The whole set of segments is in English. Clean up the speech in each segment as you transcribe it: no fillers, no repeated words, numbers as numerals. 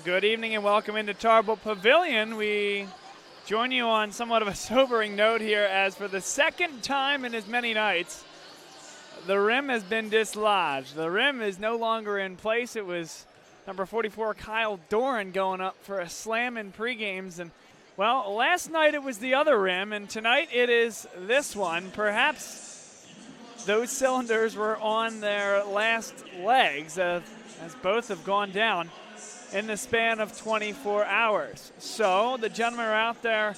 Good evening and welcome into Tarbell Pavilion. We join you on somewhat of a sobering note here as for the second time in as many nights, the rim has been dislodged. The rim is no longer in place. It was number 44, Kyle Doran, going up for a slam in pregames. And, well, last night it was the other rim, and tonight it is this one. Perhaps those cylinders were on their last legs as both have gone down in the span of 24 hours. So the gentlemen are out there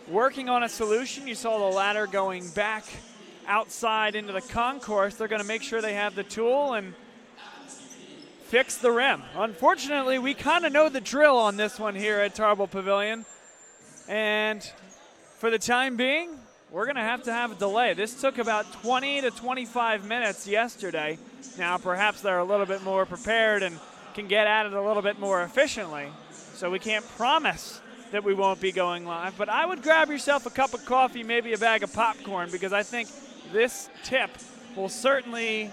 working on a solution. You saw the ladder going back outside into the concourse. They're going to make sure they have the tool and fix the rim. Unfortunately, we kind of know the drill on this one here at Tarbell Pavilion. And for the time being, we're going to have a delay. This took about 20 to 25 minutes yesterday. Now, perhaps they're a little bit more prepared and can get at it a little bit more efficiently. So we can't promise that we won't be going live. But I would grab yourself a cup of coffee, maybe a bag of popcorn, because I think this tip will certainly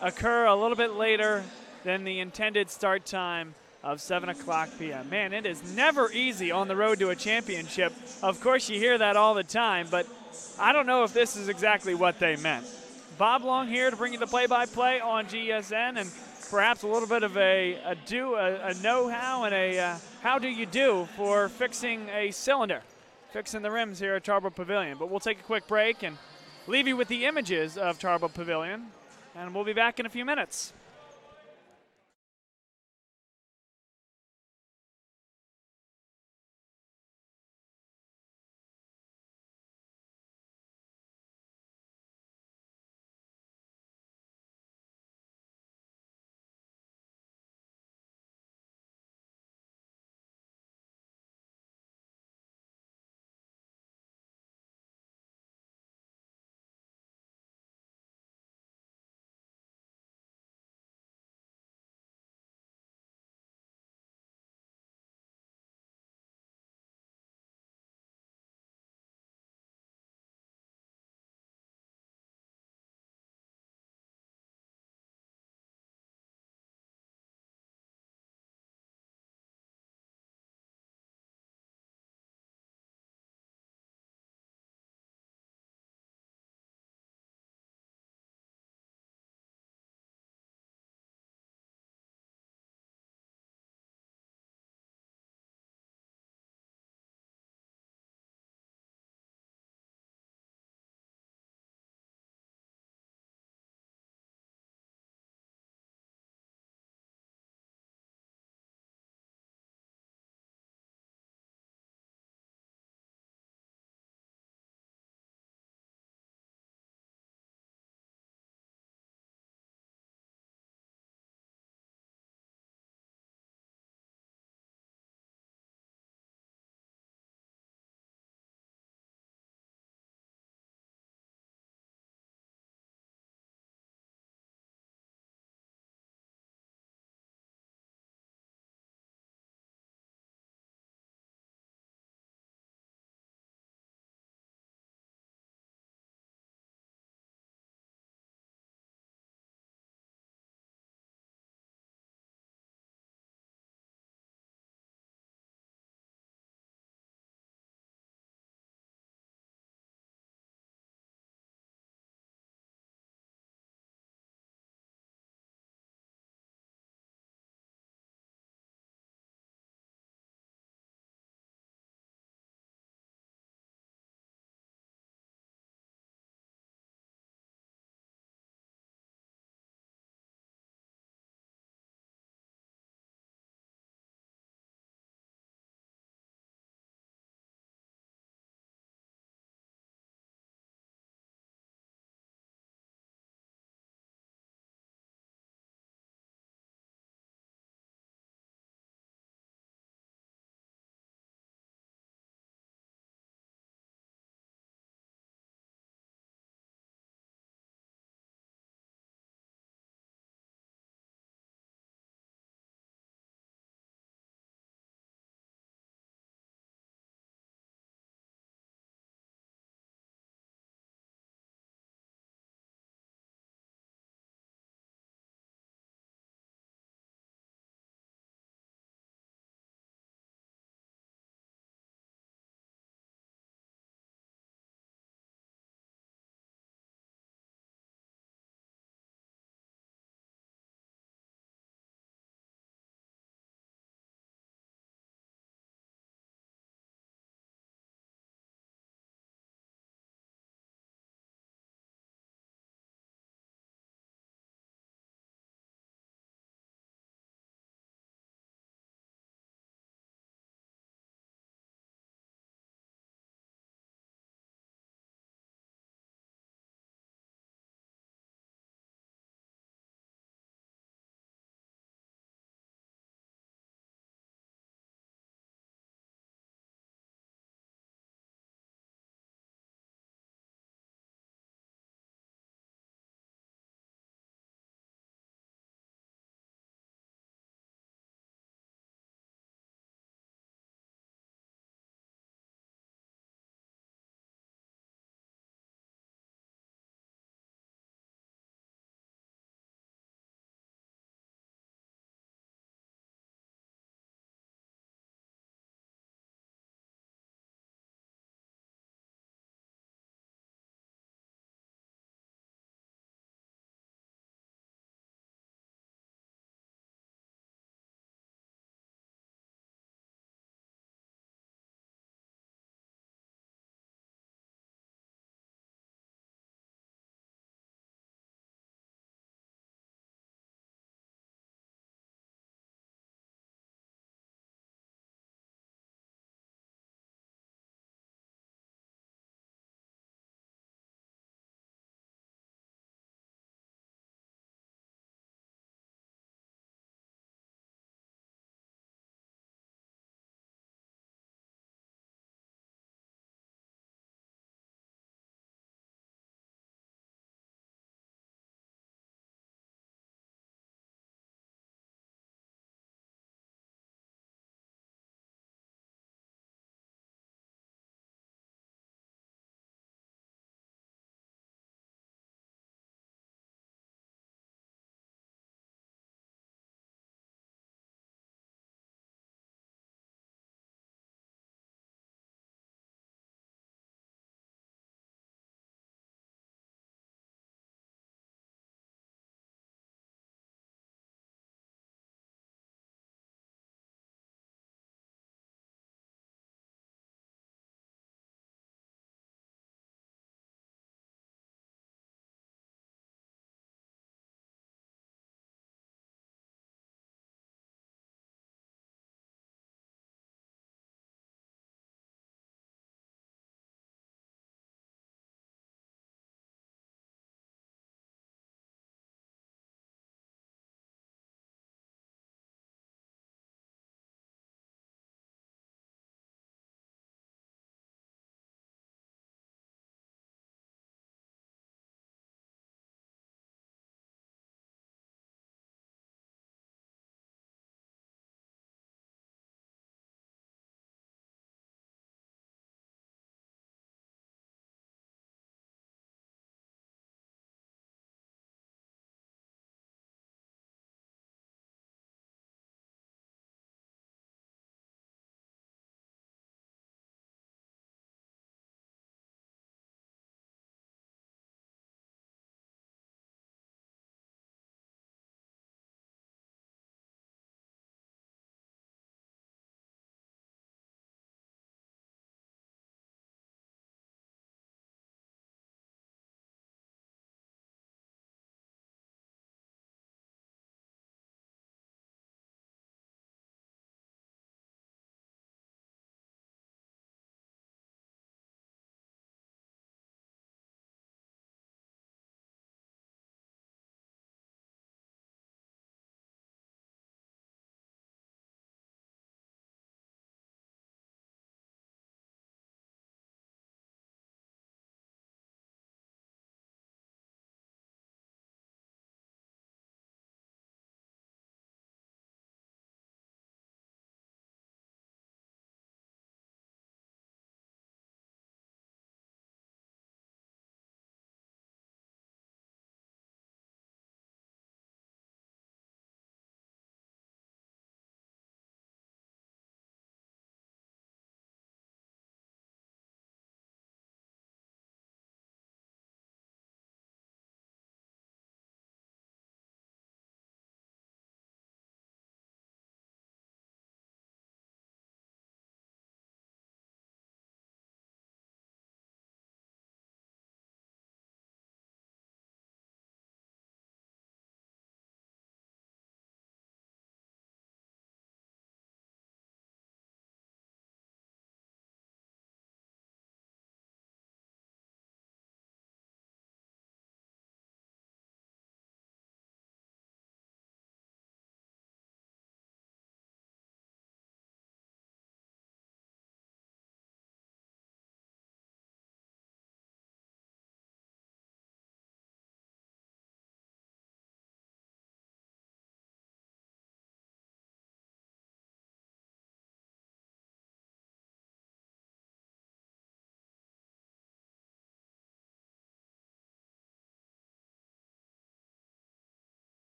occur a little bit later than the intended start time of 7 o'clock p.m. Man, it is never easy on the road to a championship. Of course, you hear that all the time, but I don't know if this is exactly what they meant. Bob Long here to bring you the play-by-play on GSN, and perhaps a little bit of a know-how and a how do you do for fixing a cylinder, fixing the rims here at Tarbell Pavilion. But we'll take a quick break and leave you with the images of Tarbell Pavilion, and we'll be back in a few minutes.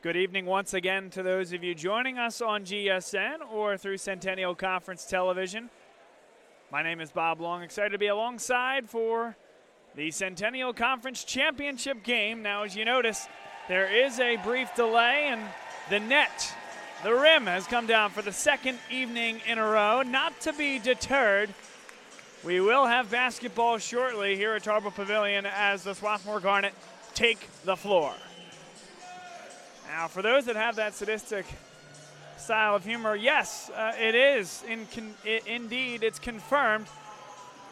Good evening once again to those of you joining us on GSN or through Centennial Conference Television. My name is Bob Long, excited to be alongside for the Centennial Conference Championship game. Now, as you notice, there is a brief delay, and the net, the rim, has come down for the second evening in a row. Not to be deterred, we will have basketball shortly here at Tarbell Pavilion as the Swarthmore Garnet take the floor. Now, for those that have that sadistic style of humor, yes, it is. Indeed, it's confirmed.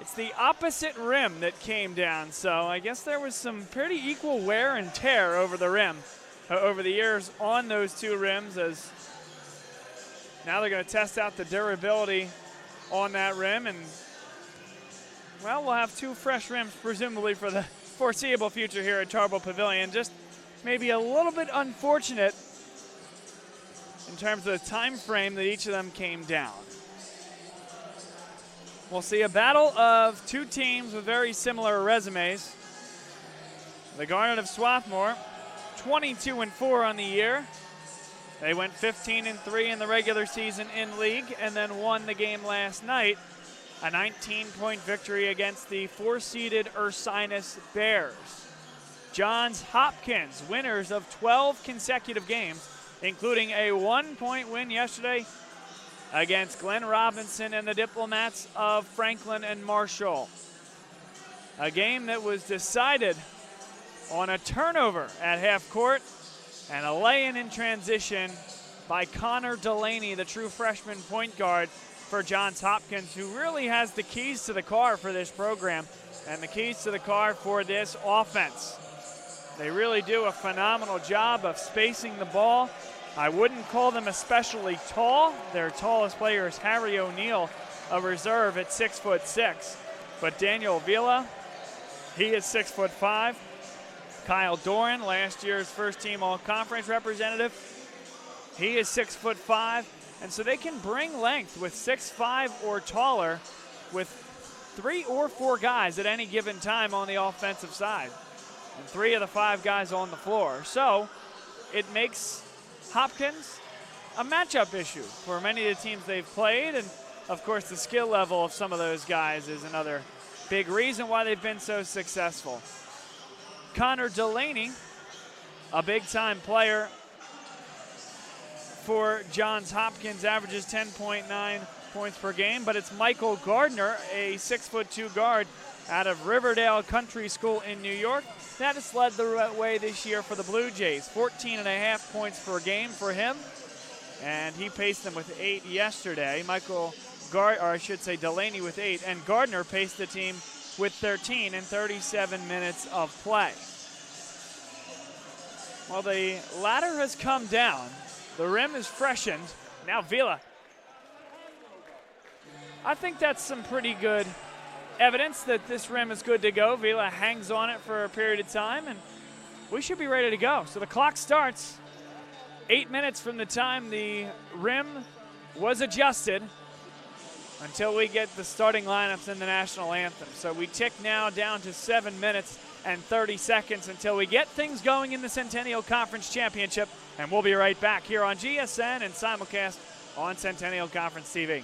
It's the opposite rim that came down, so I guess there was some pretty equal wear and tear over the rim, over the years on those two rims, as now they're going to test out the durability on that rim, and, well, we'll have two fresh rims presumably for the foreseeable future here at Tarbell Pavilion. Just maybe a little bit unfortunate in terms of the time frame that each of them came down. We'll see a battle of two teams with very similar resumes. The Garnet of Swarthmore, 22-4 on the year. They went 15-3 in the regular season in league and then won the game last night, a 19-point victory against the 4-seeded Ursinus Bears. Johns Hopkins, winners of 12 consecutive games, including a 1-point win yesterday against Glenn Robinson and the Diplomats of Franklin and Marshall. A game that was decided on a turnover at half court and a lay-in in transition by Connor Delaney, the true freshman point guard for Johns Hopkins, who really has the keys to the car for this program and the keys to the car for this offense. They really do a phenomenal job of spacing the ball. I wouldn't call them especially tall. Their tallest player is Harry O'Neal, a reserve at 6'6". But Daniel Vila, he is 6'5". Kyle Doran, last year's first-team all-conference representative, he is 6'5". And so they can bring length with 6'5" or taller with 3 or 4 guys at any given time on the offensive side, and 3 of the 5 guys on the floor. So it makes Hopkins a matchup issue for many of the teams they've played, and of course the skill level of some of those guys is another big reason why they've been so successful. Connor Delaney, a big-time player for Johns Hopkins, averages 10.9 points per game, but it's Michael Gardner, a 6'2" guard out of Riverdale Country School in New York, that has led the way this year for the Blue Jays. 14.5 points per game for him, and he paced them with 8 yesterday. Delaney with 8, and Gardner paced the team with 13 in 37 minutes of play. Well, the ladder has come down. The rim is freshened. Now Vila. I think that's some pretty good evidence that this rim is good to go. Vila hangs on it for a period of time, and we should be ready to go. So the clock starts 8 minutes from the time the rim was adjusted until we get the starting lineups in the national anthem. So we tick now down to 7 minutes and 30 seconds until we get things going in the Centennial Conference Championship, and we'll be right back here on GSN and simulcast on Centennial Conference TV.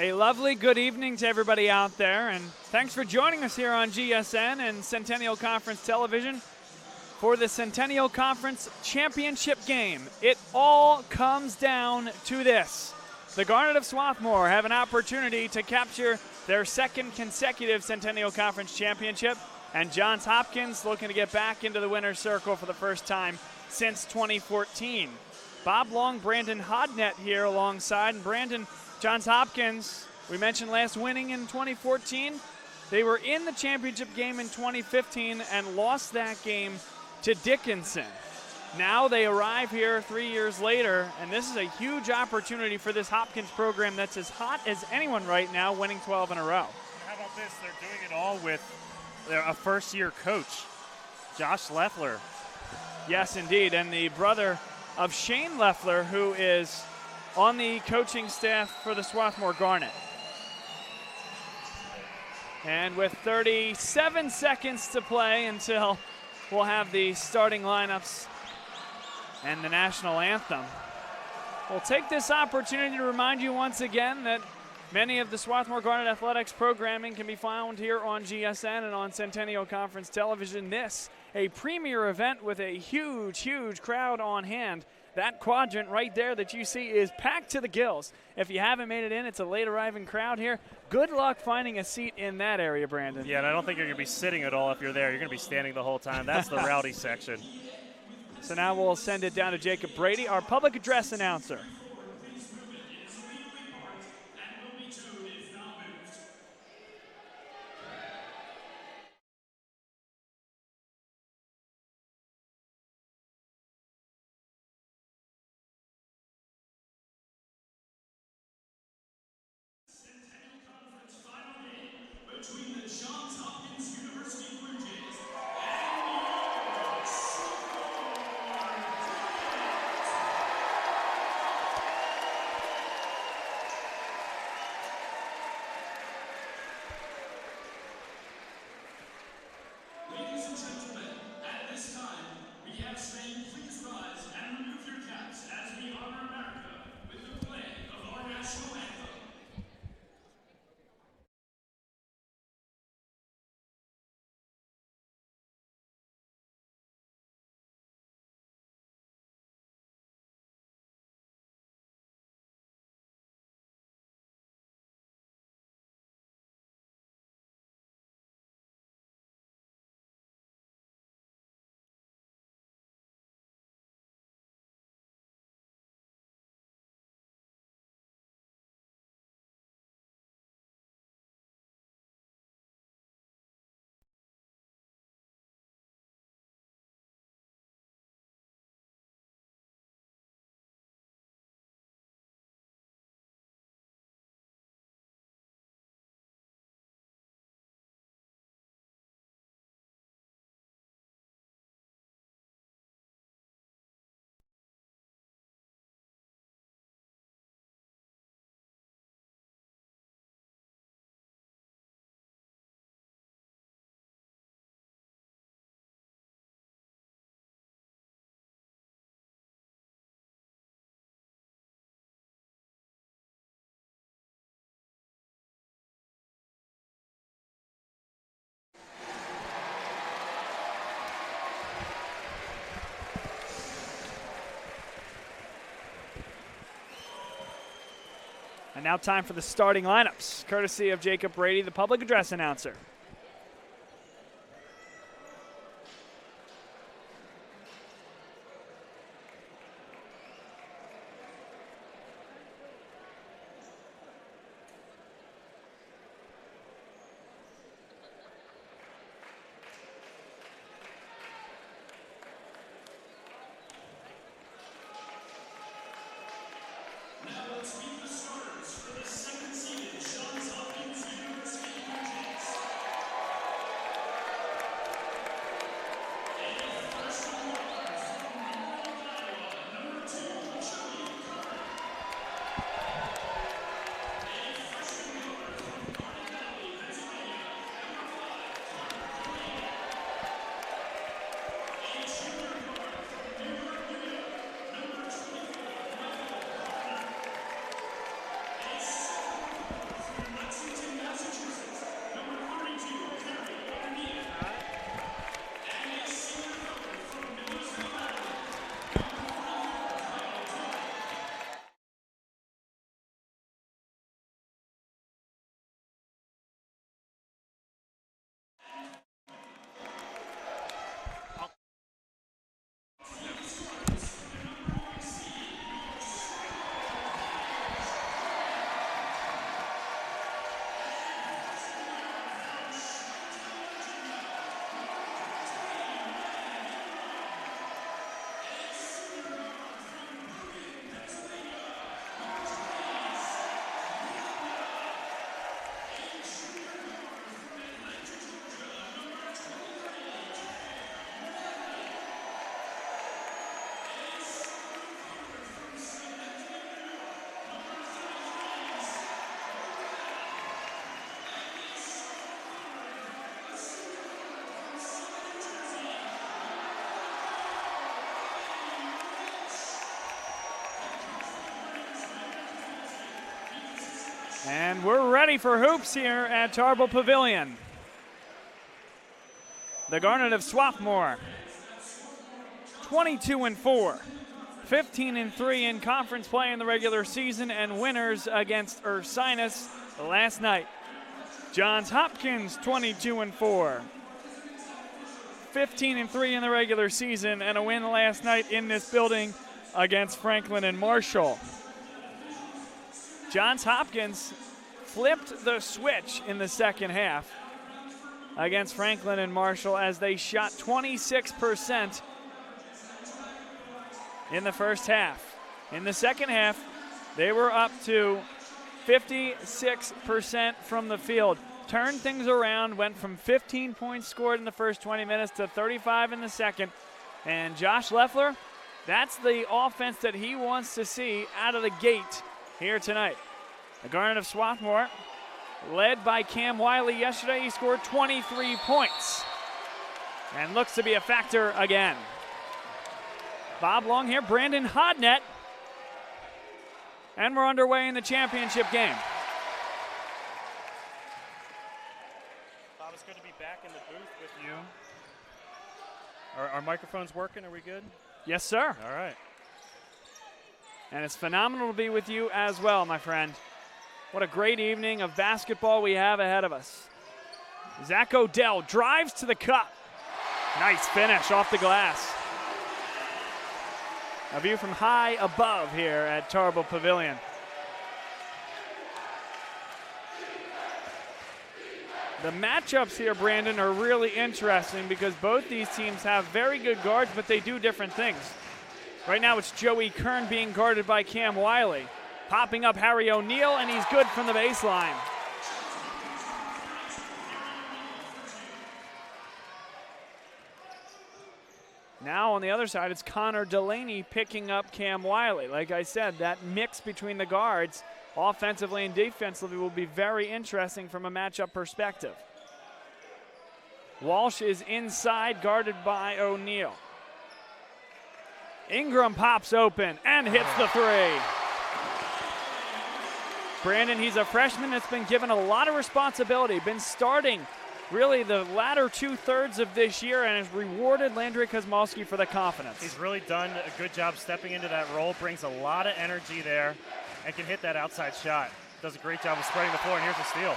A lovely good evening to everybody out there, and thanks for joining us here on GSN and Centennial Conference Television for the Centennial Conference Championship game. It all comes down to this. The Garnet of Swarthmore have an opportunity to capture their second consecutive Centennial Conference Championship, and Johns Hopkins looking to get back into the winner's circle for the first time since 2014. Bob Long, Brandon Hodnett here alongside, and Brandon, Johns Hopkins, we mentioned last winning in 2014. They were in the championship game in 2015 and lost that game to Dickinson. Now they arrive here 3 years later, and this is a huge opportunity for this Hopkins program that's as hot as anyone right now, winning 12 in a row. How about this? They're doing it all with a first-year coach, Josh Leffler. Yes, indeed, and the brother of Shane Leffler, who is on the coaching staff for the Swarthmore Garnet. And with 37 seconds to play until we'll have the starting lineups and the national anthem, we'll take this opportunity to remind you once again that many of the Swarthmore Garnet Athletics programming can be found here on GSN and on Centennial Conference Television. This, a premier event with a huge, huge crowd on hand. That quadrant right there that you see is packed to the gills. If you haven't made it in, it's a late arriving crowd here. Good luck finding a seat in that area, Brandon. Yeah, and I don't think you're going to be sitting at all if you're there. You're going to be standing the whole time. That's the rowdy section. So now we'll send it down to Jacob Brady, our public address announcer. Between the Johns Hopkins University Blue Jays and New York Ladies and gentlemen, at this time, we ask that you please rise and remove your caps as we honor America with the playing of our national anthem. And now time for the starting lineups, courtesy of Jacob Brady, the public address announcer. Now let's meet the starters for the second seeded Johns Hopkins University Blue Jays. And we're ready for hoops here at Tarbell Pavilion. The Garnet of Swarthmore, 22-4, 15-3 in conference play in the regular season, and winners against Ursinus last night. Johns Hopkins, 22-4, 15-3 in the regular season, and a win last night in this building against Franklin and Marshall. Johns Hopkins flipped the switch in the second half against Franklin and Marshall as they shot 26% in the first half. In the second half, they were up to 56% from the field. Turned things around, went from 15 points scored in the first 20 minutes to 35 in the second. And Josh Leffler, that's the offense that he wants to see out of the gate here tonight. The Garnet of Swarthmore, led by Cam Wiley yesterday, he scored 23 points and looks to be a factor again. Bob Long here, Brandon Hodnett, and we're underway in the championship game. Bob, it's good to be back in the booth with you. Are our microphones working? Are we good? Yes, sir. All right. And it's phenomenal to be with you as well, my friend. What a great evening of basketball we have ahead of us. Zach Odell drives to the cup. Nice finish off the glass. A view from high above here at Tarbell Pavilion. The matchups here, Brandon, are really interesting because both these teams have very good guards, but they do different things. Right now it's Joey Kern being guarded by Cam Wiley. Popping up Harry O'Neal, and he's good from the baseline. Now on the other side, it's Connor Delaney picking up Cam Wiley. Like I said, that mix between the guards, offensively and defensively, will be very interesting from a matchup perspective. Walsh is inside, guarded by O'Neal. Ingram pops open and hits the three. Brandon, he's a freshman that's been given a lot of responsibility, been starting really the latter two-thirds of this year, and has rewarded Landry Kosmowski for the confidence. He's really done a good job stepping into that role, brings a lot of energy there, and can hit that outside shot. Does a great job of spreading the floor, and here's a steal.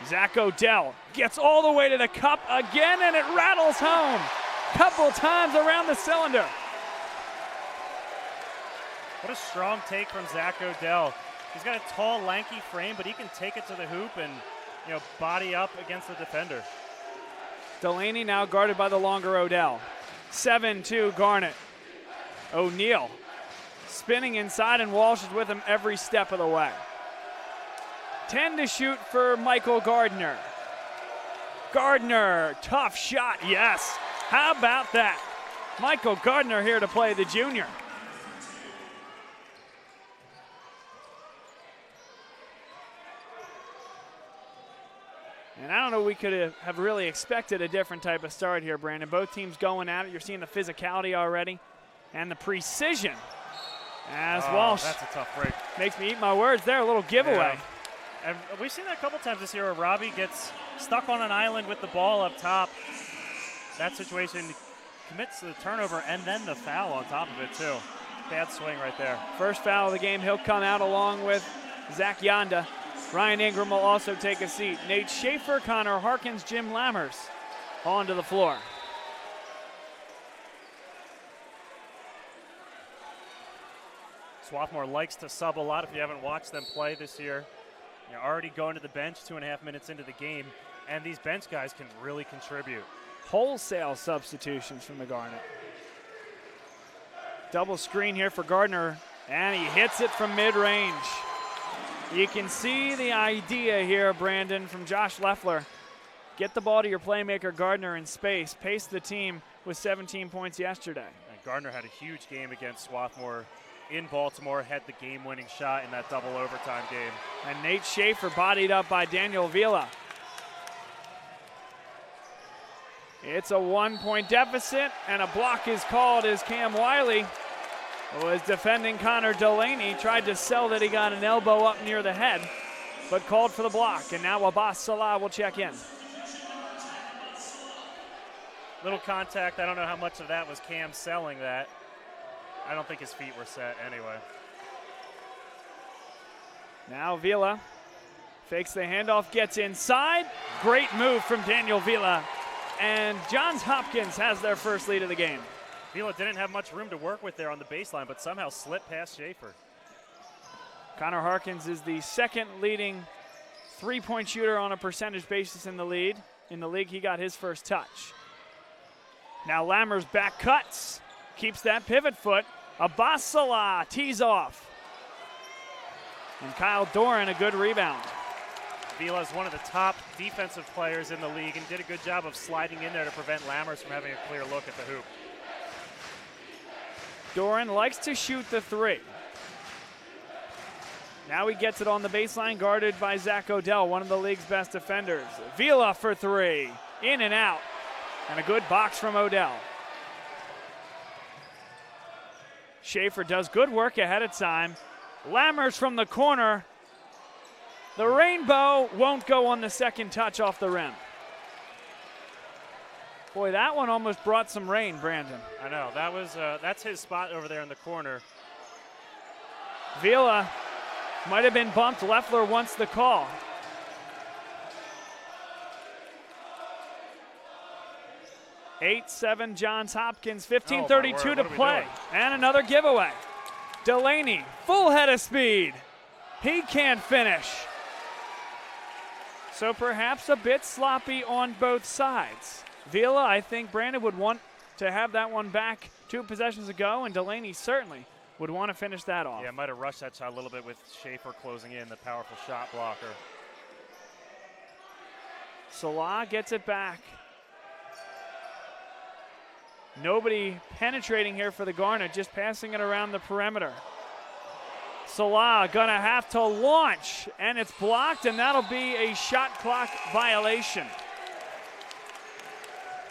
Zach Odell gets all the way to the cup again, and it rattles home. Couple times around the cylinder. What a strong take from Zach Odell. He's got a tall, lanky frame, but he can take it to the hoop and, body up against the defender. Delaney now guarded by the longer Odell. 7-2 Garnet. O'Neal spinning inside, and Walsh is with him every step of the way. 10 to shoot for Michael Gardner. Gardner, tough shot, yes. How about that? Michael Gardner here to play the junior. And I don't know, we could have really expected a different type of start here, Brandon. Both teams going at it. You're seeing the physicality already and the precision as Walsh. That's a tough break. Makes me eat my words there, a little giveaway. Yeah. And we've seen that a couple times this year where Robbie gets stuck on an island with the ball up top. That situation commits the turnover and then the foul on top of it, too. Bad swing right there. First foul of the game. He'll come out along with Zach Yonda. Ryan Ingram will also take a seat. Nate Schaefer, Connor Harkins, Jim Lammers onto the floor. Swarthmore likes to sub a lot if you haven't watched them play this year. You're already going to the bench 2.5 minutes into the game, and these bench guys can really contribute. Wholesale substitutions from the Garnet. Double screen here for Gardner, and he hits it from mid-range. You can see the idea here, Brandon, from Josh Leffler. Get the ball to your playmaker Gardner in space. Pace the team with 17 points yesterday. And Gardner had a huge game against Swarthmore in Baltimore, had the game-winning shot in that double overtime game. And Nate Schaefer bodied up by Daniel Vila. It's a 1-point deficit, and a block is called as Cam Wiley was defending Connor Delaney. Tried to sell that he got an elbow up near the head. but called for the block. And now Abbas Salah will check in. Little contact. I don't know how much of that was Cam selling that. I don't think his feet were set anyway. Now Vila fakes the handoff, gets inside. Great move from Daniel Vila. And Johns Hopkins has their first lead of the game. Vila didn't have much room to work with there on the baseline, but somehow slipped past Schaefer. Connor Harkins is the second leading three-point shooter on a percentage basis in the league. He got his first touch. Now Lammers back cuts. Keeps that pivot foot. Abbas Salah tees off. And Kyle Doran, a good rebound. Vila is one of the top defensive players in the league and did a good job of sliding in there to prevent Lammers from having a clear look at the hoop. Doran likes to shoot the three. Now he gets it on the baseline, guarded by Zach Odell, one of the league's best defenders. Vila for three, in and out. And a good box from Odell. Schaefer does good work ahead of time. Lammers from the corner. The rainbow won't go on the second touch off the rim. Boy, that one almost brought some rain, Brandon. I know, that's his spot over there in the corner. Vila might have been bumped. Leffler wants the call. (8-7) Johns Hopkins, 15:32 to play. And another giveaway. Delaney, full head of speed. He can't finish. So perhaps a bit sloppy on both sides. Vila, I think Brandon would want to have that one back 2 possessions ago, and Delaney certainly would want to finish that off. Yeah, might have rushed that shot a little bit with Schaefer closing in, the powerful shot blocker. Salah gets it back. Nobody penetrating here for the Garnet, just passing it around the perimeter. Salah gonna have to launch, and it's blocked, and that'll be a shot clock violation.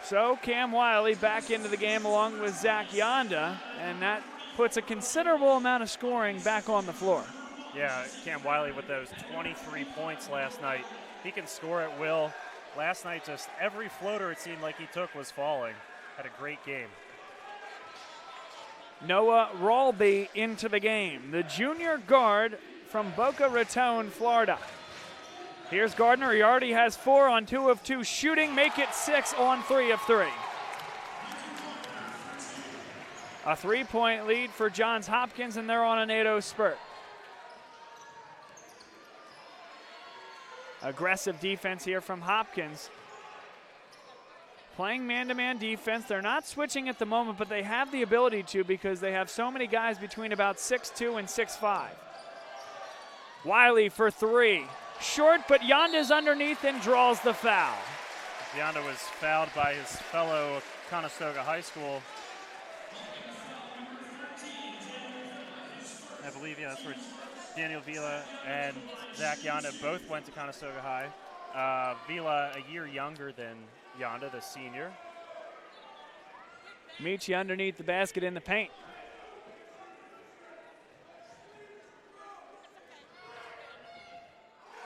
So Cam Wiley back into the game along with Zach Yonda, and that puts a considerable amount of scoring back on the floor. Yeah, Cam Wiley with those 23 points last night. He can score at will. Last night, just every floater it seemed like he took was falling. Had a great game. Noah Rawlby into the game, the junior guard from Boca Raton, Florida. Here's Gardner. He already has 4 on 2 of 2 shooting. Make it 6 on 3 of 3. A 3-point lead for Johns Hopkins, and they're on an 8-0 spurt. Aggressive defense here from Hopkins. Playing man-to-man defense. They're not switching at the moment, but they have the ability to because they have so many guys between about 6'2 and 6'5. Wiley for 3. Short, but Yonda's underneath and draws the foul. Yonda was fouled by his fellow Conestoga High School. I believe, yeah, that's where Daniel Vila and Zach Yonda both went to Conestoga High. Vila a year younger than Yonda, the senior. Meets you underneath the basket in the paint.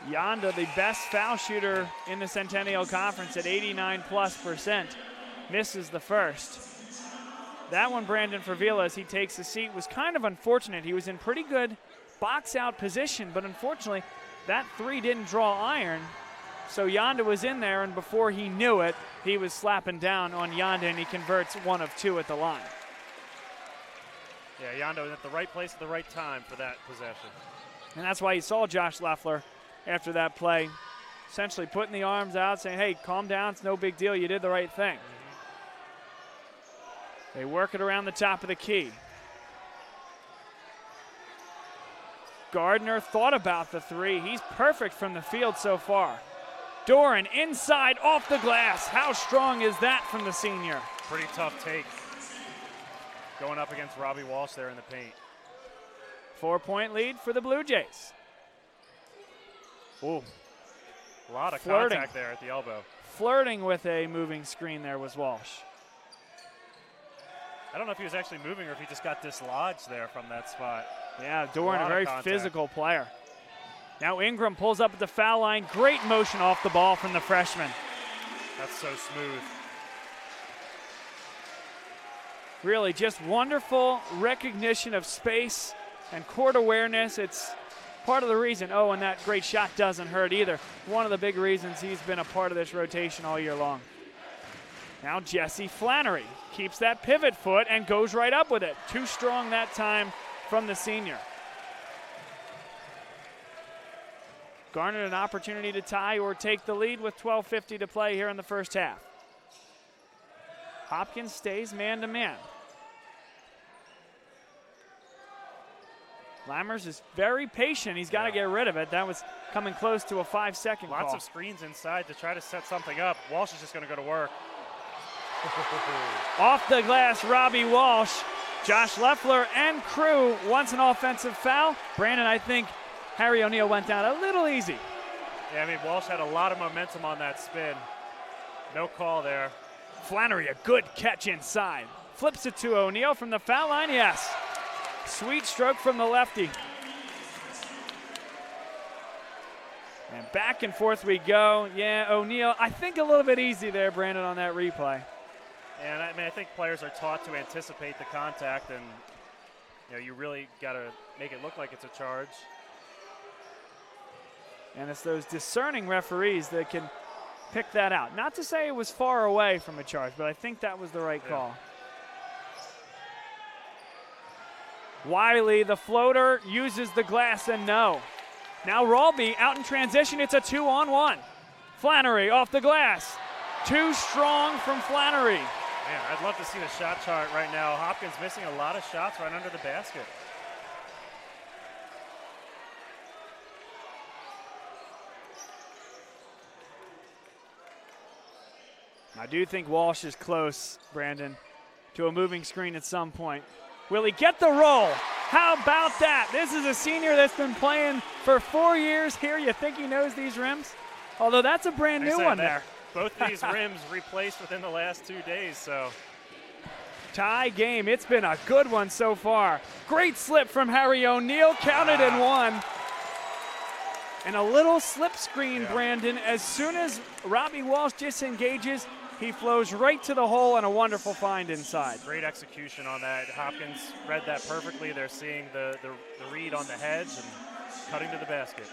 Yonda, the best foul shooter in the Centennial Conference at 89+%, misses the first. That one, Brandon, for Vila, as he takes a seat, was kind of unfortunate. He was in pretty good box-out position, but unfortunately, that 3 didn't draw iron. So Yonda was in there, and before he knew it, he was slapping down on Yonda, and he converts 1 of 2 at the line. Yeah, Yonda was at the right place at the right time for that possession. And that's why you saw Josh Leffler after that play, essentially putting the arms out, saying, hey, calm down, it's no big deal, you did the right thing. They work it around the top of the key. Gardner thought about the 3. He's perfect from the field so far. Doran inside, off the glass. How strong is that from the senior? Pretty tough take. Going up against Robbie Walsh there in the paint. 4-point lead for the Blue Jays. Ooh, a lot of Flirting. contact there at the elbow. Flirting with a moving screen there was Walsh. I don't know if he was actually moving or if he just got dislodged there from that spot. Yeah, Doran, a very contact. physical player. Now Ingram pulls up at the foul line. Great motion off the ball from the freshman. That's so smooth. Really just wonderful recognition of space and court awareness. It's part of the reason, and that great shot doesn't hurt either. One of the big reasons he's been a part of this rotation all year long. Now Jesse Flannery keeps that pivot foot and goes right up with it. Too strong that time from the senior. Garnered an opportunity to tie or take the lead with 12:50 to play here in the first half. Hopkins stays man-to-man. Lammers is very patient. He's got to get rid of it. That was coming close to a 5-second call. Lots of screens inside to try to set something up. Walsh is just going to go to work. Off the glass, Robbie Walsh. Josh Leffler and crew wants an offensive foul. Brandon, I think Harry O'Neal went down a little easy. Yeah, I mean, Walsh had a lot of momentum on that spin. No call there. Flannery, a good catch inside. Flips it to O'Neal from the foul line, yes. Sweet stroke from the lefty. And back and forth we go. Yeah, O'Neal, I think a little bit easy there, Brandon, on that replay. And I mean, I think players are taught to anticipate the contact, and you really got to make it look like it's a charge. And it's those discerning referees that can pick that out. Not to say it was far away from a charge, but I think that was the right call. Wiley, the floater, uses the glass and no. Now Rawlby out in transition. It's a 2-on-1. Flannery off the glass. Too strong from Flannery. Man, I'd love to see the shot chart right now. Hopkins missing a lot of shots right under the basket. I do think Walsh is close, Brandon, to a moving screen at some point. Will he get the roll? How about that? This is a senior that's been playing for 4 years here. You think he knows these rims? Although that's a brand new one there. Both these rims replaced within the last 2 days, so. Tie game. It's been a good one so far. Great slip from Harry O'Neal. Counted and one. And a little slip screen, Brandon. As soon as Robbie Walsh disengages, he flows right to the hole and a wonderful find inside. Great execution on that. Hopkins read that perfectly. They're seeing the read on the hedge and cutting to the basket.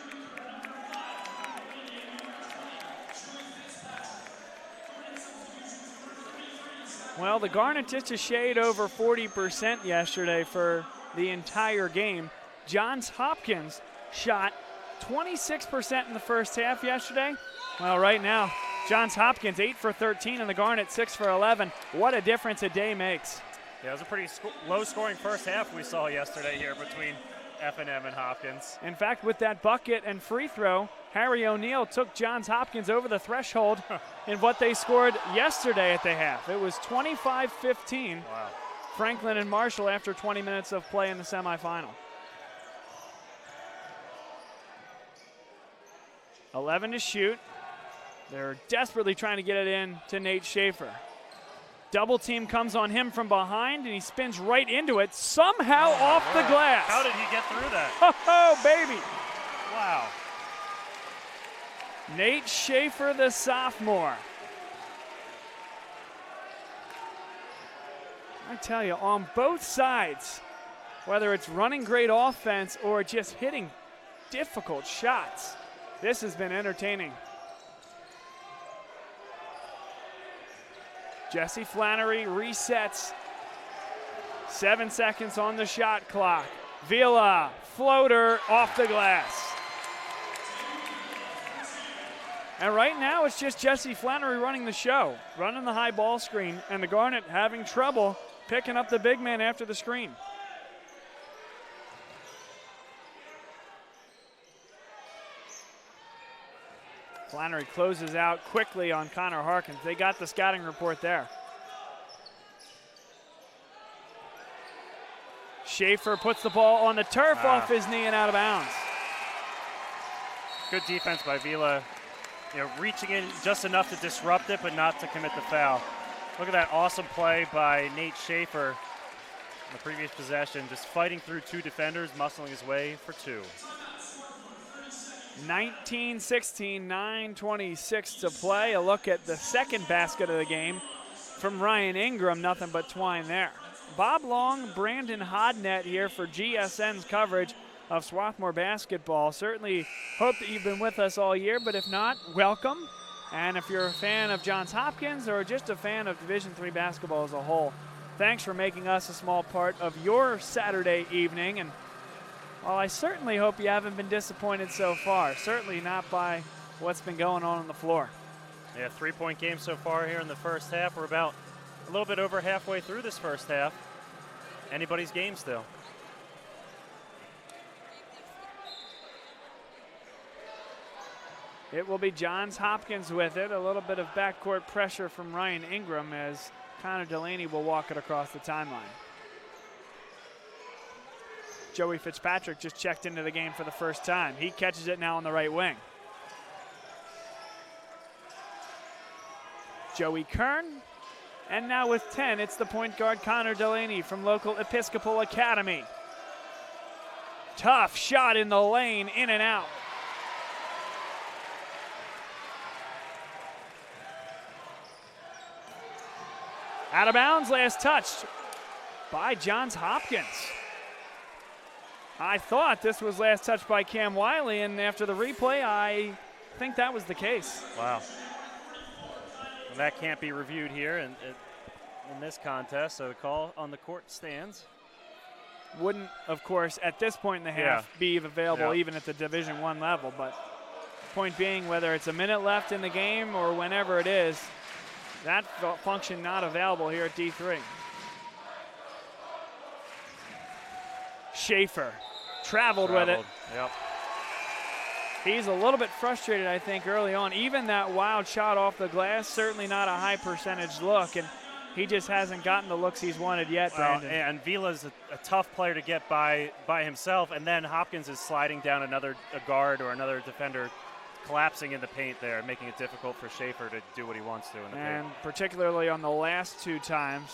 Well, the Garnet just a shade over 40% yesterday for the entire game. Johns Hopkins shot 26% in the first half yesterday. Well, right now, Johns Hopkins 8 for 13 and the Garnet 6 for 11. What a difference a day makes. Yeah, it was a pretty low-scoring first half we saw yesterday here between F&M and Hopkins. In fact, with that bucket and free throw, Harry O'Neal took Johns Hopkins over the threshold in what they scored yesterday at the half. It was 25-15. Wow. Franklin and Marshall after 20 minutes of play in the semifinal. 11 to shoot. They're desperately trying to get it in to Nate Schaefer. Double team comes on him from behind, and he spins right into it, somehow off the glass. How did he get through that? Oh, baby. Wow. Nate Schaefer, the sophomore. I tell you, on both sides, whether it's running great offense or just hitting difficult shots, this has been entertaining. Jesse Flannery resets. 7 seconds on the shot clock. Vila, floater off the glass. And right now it's just Jesse Flannery running the show, running the high ball screen, and the Garnet having trouble picking up the big man after the screen. Flannery closes out quickly on Connor Harkins. They got the scouting report there. Schaefer puts the ball on the turf off his knee and out of bounds. Good defense by Vila. Reaching in just enough to disrupt it, but not to commit the foul. Look at that awesome play by Nate Schaefer in the previous possession, just fighting through two defenders, muscling his way for two. 19-16, 9:26 to play. A look at the second basket of the game from Ryan Ingram, nothing but twine there. Bob Long, Brandon Hodnett here for GSN's coverage of Swarthmore basketball. Certainly hope that you've been with us all year, but if not, welcome. And if you're a fan of Johns Hopkins or just a fan of Division III basketball as a whole, thanks for making us a small part of your Saturday evening. And well, I certainly hope you haven't been disappointed so far. Certainly not by what's been going on the floor. Yeah, 3-point game so far here in the first half. We're about a little bit over halfway through this first half. Anybody's game still. It will be Johns Hopkins with it. A little bit of backcourt pressure from Ryan Ingram as Connor Delaney will walk it across the timeline. Joey Fitzpatrick just checked into the game for the first time. He catches it now on the right wing. Joey Kern. And now with 10, it's the point guard Connor Delaney from local Episcopal Academy. Tough shot in the lane, in and out. Out of bounds, last touched by Johns Hopkins. I thought this was last touched by Cam Wiley, and after the replay, I think that was the case. Wow. Well, that can't be reviewed here in this contest, so the call on the court stands. Wouldn't, of course, at this point in the half be available even at the Division I level, but point being, whether it's a minute left in the game or whenever it is, that function not available here at D3. Schaefer traveled with it. Yep. He's a little bit frustrated, I think, early on. Even that wild shot off the glass, certainly not a high percentage look, and he just hasn't gotten the looks he's wanted yet, Brandon. And Vila's a tough player to get by himself, and then Hopkins is sliding down a guard or another defender, collapsing in the paint there, making it difficult for Schaefer to do what he wants to in the paint. And particularly on the last two times,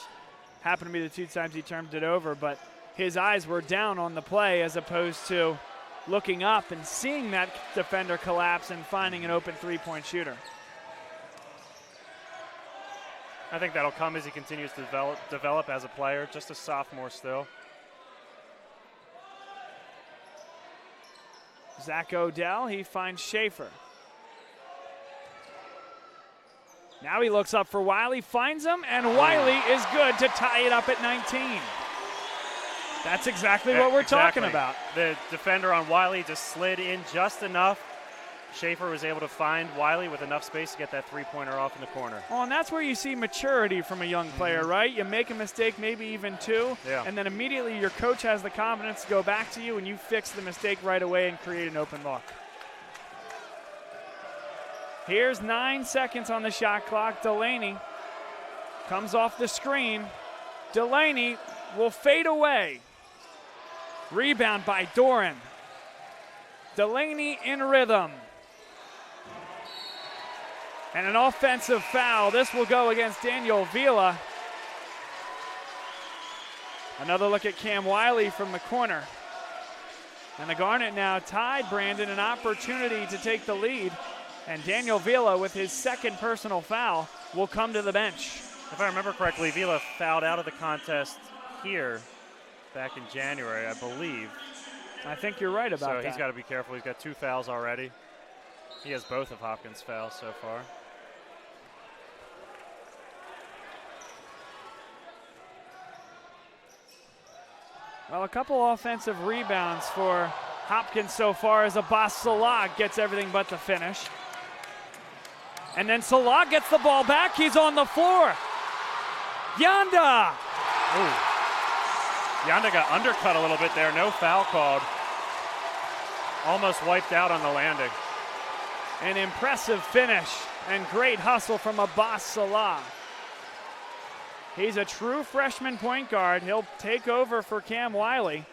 happened to be the two times he turned it over, but his eyes were down on the play as opposed to looking up and seeing that defender collapse and finding an open three-point shooter. I think that'll come as he continues to develop as a player, just a sophomore still. Zach Odell, he finds Schaefer. Now he looks up for Wiley, finds him, and Wiley is good to tie it up at 19. That's exactly what we're talking about. The defender on Wiley just slid in just enough. Schaefer was able to find Wiley with enough space to get that three-pointer off in the corner. Oh, and that's where you see maturity from a young player, right? You make a mistake, maybe even two, and then immediately your coach has the confidence to go back to you and you fix the mistake right away and create an open look. Here's 9 seconds on the shot clock. Delaney comes off the screen. Delaney will fade away. Rebound by Doran. Delaney in rhythm. And an offensive foul. This will go against Daniel Vila. Another look at Cam Wiley from the corner. And the Garnet now tied, Brandon, an opportunity to take the lead. And Daniel Vila, with his second personal foul, will come to the bench. If I remember correctly, Vila fouled out of the contest here back in January, I believe. I think you're right about that. So he's got to be careful. He's got 2 fouls already. He has both of Hopkins' fouls so far. Well, a couple offensive rebounds for Hopkins so far as Abbas Salah gets everything but the finish. And then Salah gets the ball back. He's on the floor. Yanda. Ooh. Yanda got undercut a little bit there. No foul called. Almost wiped out on the landing. An impressive finish and great hustle from Abbas Salah. He's a true freshman point guard. He'll take over for Cam Wiley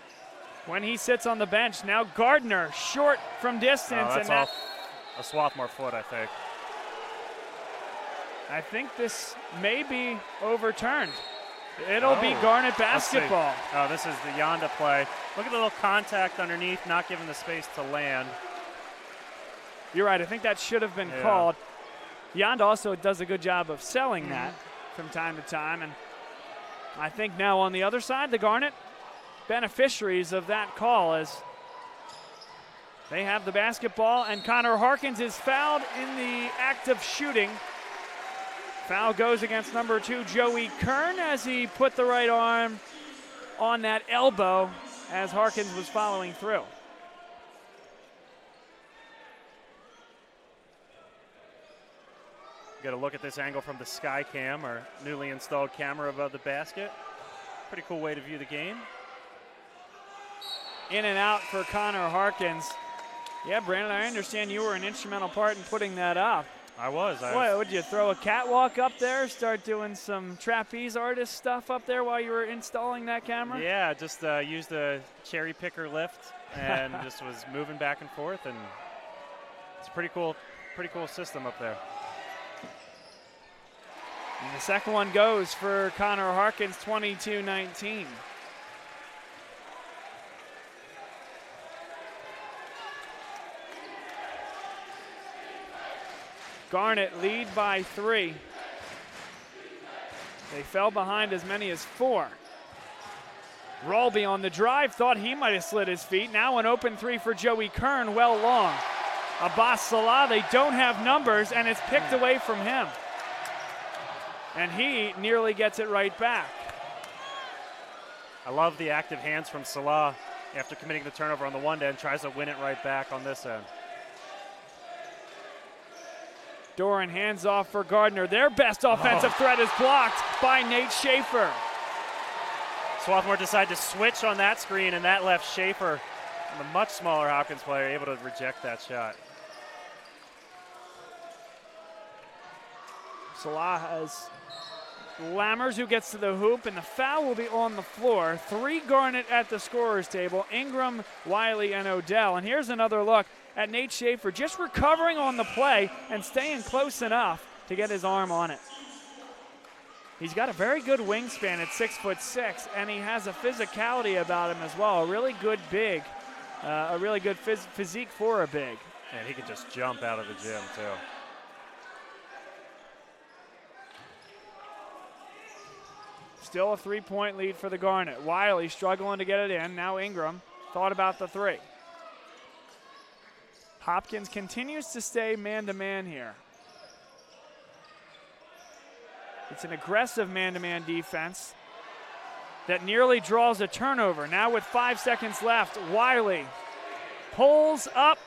when he sits on the bench. Now Gardner short from distance. That's off a Swarthmore foot, I think. I think this may be overturned. It'll be Garnet basketball. Oh, this is the Yanda play. Look at the little contact underneath, not giving the space to land. You're right. I think that should have been called. Yond also does a good job of selling that from time to time. And I think now on the other side, the Garnet beneficiaries of that call as they have the basketball, and Connor Harkins is fouled in the act of shooting. Foul goes against number 2, Joey Kern, as he put the right arm on that elbow as Harkins was following through. Get a look at this angle from the Sky Cam, our newly installed camera above the basket. Pretty cool way to view the game. In and out for Connor Harkins. Yeah, Brandon, I understand you were an instrumental part in putting that up. I was. What, would you throw a catwalk up there, start doing some trapeze artist stuff up there while you were installing that camera? Yeah, just used a cherry picker lift and just was moving back and forth, and it's a pretty cool system up there. And the second one goes for Connor Harkins, 22-19. Garnet lead by 3. They fell behind as many as 4. Rolby on the drive, thought he might have slid his feet. Now an open 3 for Joey Kern, well long. Abbas Salah, they don't have numbers, and it's picked away from him. And he nearly gets it right back. I love the active hands from Salah after committing the turnover on the one end, tries to win it right back on this end. Doran hands off for Gardner. Their best offensive threat is blocked by Nate Schaefer. Swarthmore decided to switch on that screen, and that left Schaefer, the much smaller Hopkins player, able to reject that shot. Salah has Lammers, who gets to the hoop, and the foul will be on the floor. 3 Garnet at the scorer's table, Ingram, Wiley, and Odell. And here's another look at Nate Schaefer, just recovering on the play and staying close enough to get his arm on it. He's got a very good wingspan at 6'6", and he has a physicality about him as well. A really good big, a really good physique for a big. And he can just jump out of the gym, too. Still a 3-point lead for the Garnet. Wiley struggling to get it in. Now Ingram thought about the 3. Hopkins continues to stay man-to-man here. It's an aggressive man-to-man defense that nearly draws a turnover. Now with 5 seconds left, Wiley pulls up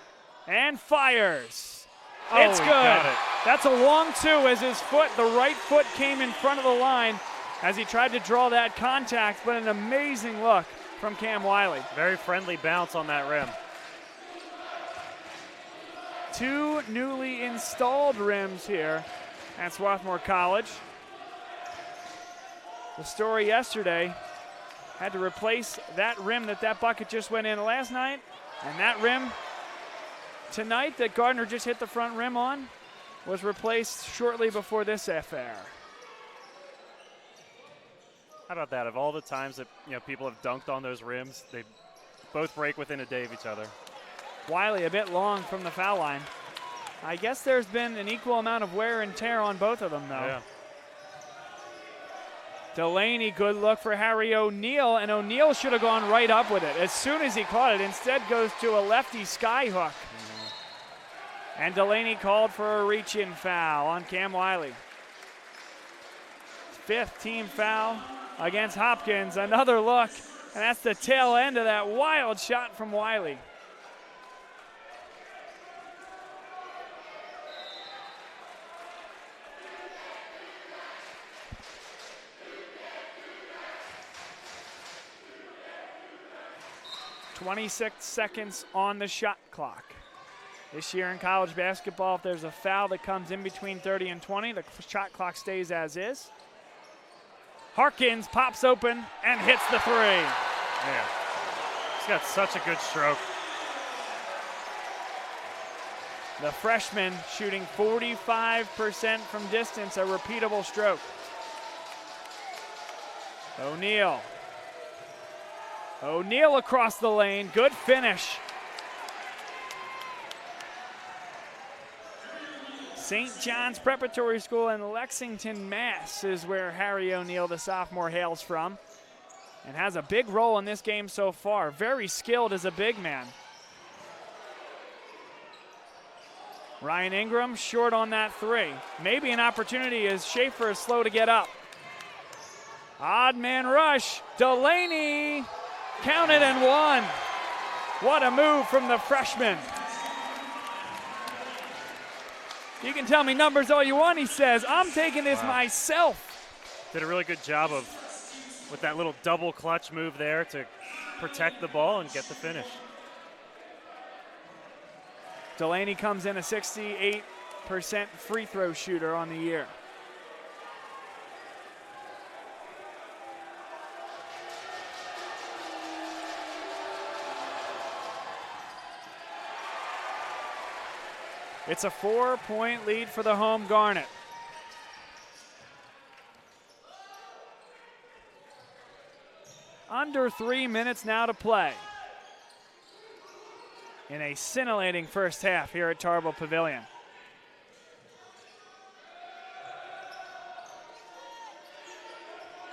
and fires. It's good. Got it. That's a long 2 as his foot, the right foot, came in front of the line as he tried to draw that contact, but an amazing look from Cam Wiley. Very friendly bounce on that rim. 2 newly installed rims here at Swarthmore College. The story yesterday had to replace that rim that bucket just went in last night, and that rim tonight that Gardner just hit the front rim on was replaced shortly before this affair. How about that? Of all the times that people have dunked on those rims, they both break within a day of each other. Wiley a bit long from the foul line. I guess there's been an equal amount of wear and tear on both of them, though. Yeah. Delaney, good look for Harry O'Neal, and O'Neal should have gone right up with it as soon as he caught it. Instead goes to a lefty sky hook. And Delaney called for a reach-in foul on Cam Wiley. 5th team foul against Hopkins. Another look, and that's the tail end of that wild shot from Wiley. .26 seconds on the shot clock. This year in college basketball, if there's a foul that comes in between 30 and 20, the shot clock stays as is. Harkins pops open and hits the 3. Yeah. He's got such a good stroke. The freshman shooting 45% from distance, a repeatable stroke. O'Neal. O'Neal across the lane, good finish. St. John's Preparatory School in Lexington, Mass. is where Harry O'Neill, the sophomore, hails from and has a big role in this game so far. Very skilled as a big man. Ryan Ingram short on that three. Maybe an opportunity as Schaefer is slow to get up. Odd man rush. Delaney counted and one. What a move from the freshman. You can tell me numbers all you want, he says. I'm taking this myself. Did a really good job of, with that little double clutch move there to protect the ball and get the finish. Delaney comes in a 68% free throw shooter on the year. It's a 4-point lead for the home Garnet. Under 3 minutes now to play in a scintillating first half here at Tarbell Pavilion.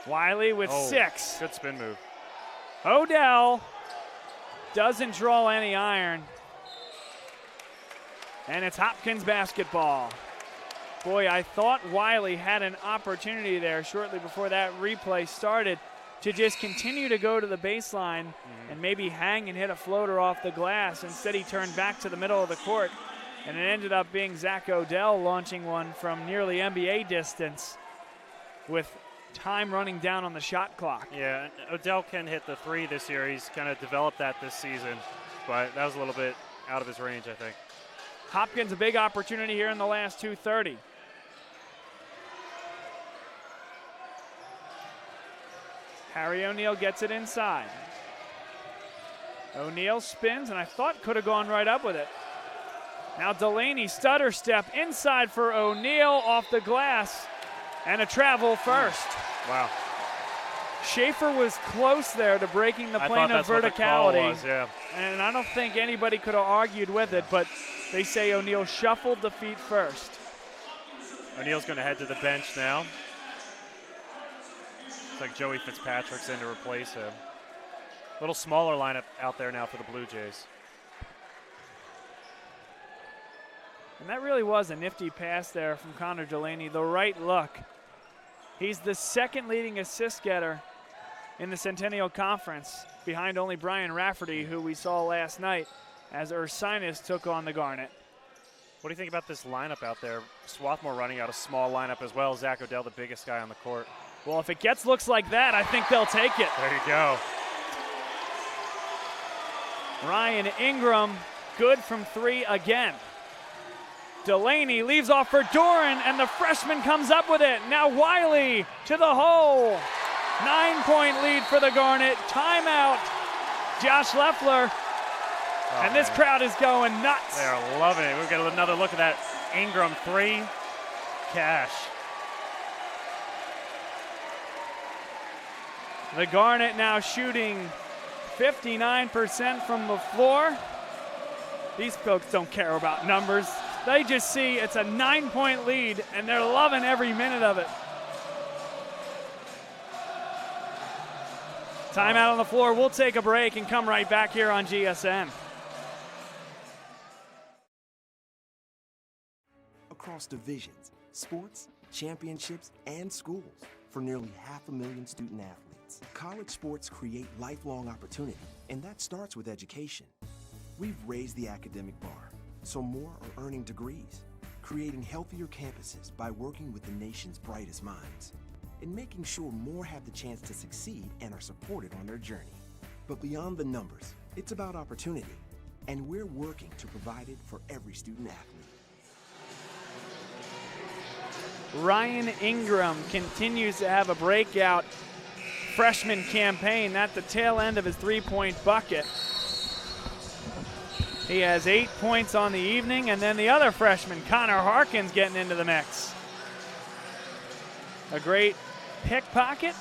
Wiley with 6. Good spin move. Odell doesn't draw any iron. And it's Hopkins basketball. Boy, I thought Wiley had an opportunity there shortly before that replay started to just continue to go to the baseline and maybe hang and hit a floater off the glass. Instead, he turned back to the middle of the court, and it ended up being Zach Odell launching one from nearly NBA distance with time running down on the shot clock. Yeah, Odell can hit the three this year. He's kind of developed that this season, but that was a little bit out of his range, I think. Hopkins, a big opportunity here in the last 2:30. Harry O'Neill gets it inside. O'Neill spins, and I thought could have gone right up with it. Now Delaney stutter step inside for O'Neill off the glass, and a travel first. Wow. Schaefer was close there to breaking the plane of verticality. What the call was, yeah. And I don't think anybody could have argued with it, but they say O'Neill shuffled the feet first. O'Neill's going to head to the bench now. Looks like Joey Fitzpatrick's in to replace him. A little smaller lineup out there now for the Blue Jays. And that really was a nifty pass there from Connor Delaney. The right look. He's the second leading assist getter in the Centennial Conference, behind only Brian Rafferty, who we saw last night as Ursinus took on the Garnet. What do you think about this lineup out there? Swarthmore running out a small lineup as well. Zach Odell, the biggest guy on the court. Well, if it gets looks like that, I think they'll take it. There you go. Ryan Ingram, good from three again. Delaney leaves off for Doran, and the freshman comes up with it. Now Wiley to the hole. 9-point lead for the Garnet. Timeout, Josh Leffler. And this crowd is going nuts. They are loving it. We'll get another look at that Ingram three. Cash. The Garnet now shooting 59% from the floor. These folks don't care about numbers. They just see it's a 9-point lead, and they're loving every minute of it. Timeout on the floor. We'll take a break and come right back here on GSN. Across divisions, sports, championships, and schools for nearly 500,000 student athletes. College sports create lifelong opportunity, and that starts with education. We've raised the academic bar, so more are earning degrees, creating healthier campuses by working with the nation's brightest minds, and making sure more have the chance to succeed and are supported on their journey. But beyond the numbers, it's about opportunity, and we're working to provide it for every student athlete. Ryan Ingram continues to have a breakout freshman campaign at the tail end of his three-point bucket. He has 8 points on the evening, and then the other freshman, Connor Harkins, getting into the mix. A great pickpocket,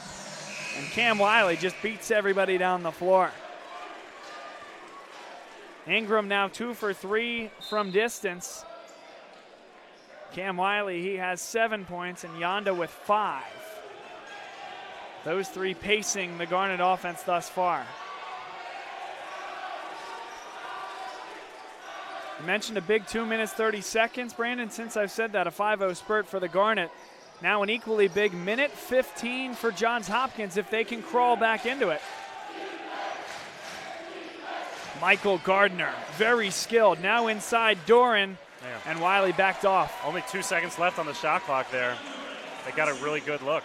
and Cam Wiley just beats everybody down the floor. Ingram now 2 for 3 from distance. Cam Wiley, he has 7 points, and Yonda with 5. Those three pacing the Garnet offense thus far. I mentioned a big 2 minutes, 30 seconds. Brandon, since I've said that, a 5-0 spurt for the Garnet. Now an equally big minute 15 for Johns Hopkins if they can crawl back into it. Michael Gardner, very skilled. Now inside Doran, and Wiley backed off. Only 2 seconds left on the shot clock there. They got a really good look.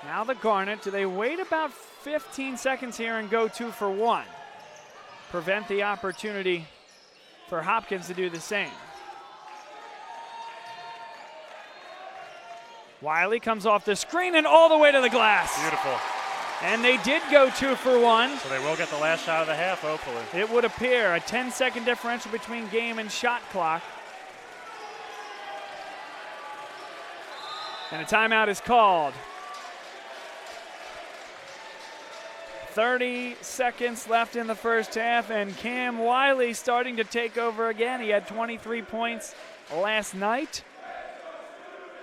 Now the Garnet, do they wait about 15 seconds here and go 2 for 1? Prevent the opportunity for Hopkins to do the same. Wiley comes off the screen and all the way to the glass. Beautiful. And they did go 2 for 1. So they will get the last shot of the half, hopefully. It would appear a 10-second differential between game and shot clock. And a timeout is called. 30 seconds left in the first half, and Cam Wiley starting to take over again. He had 23 points last night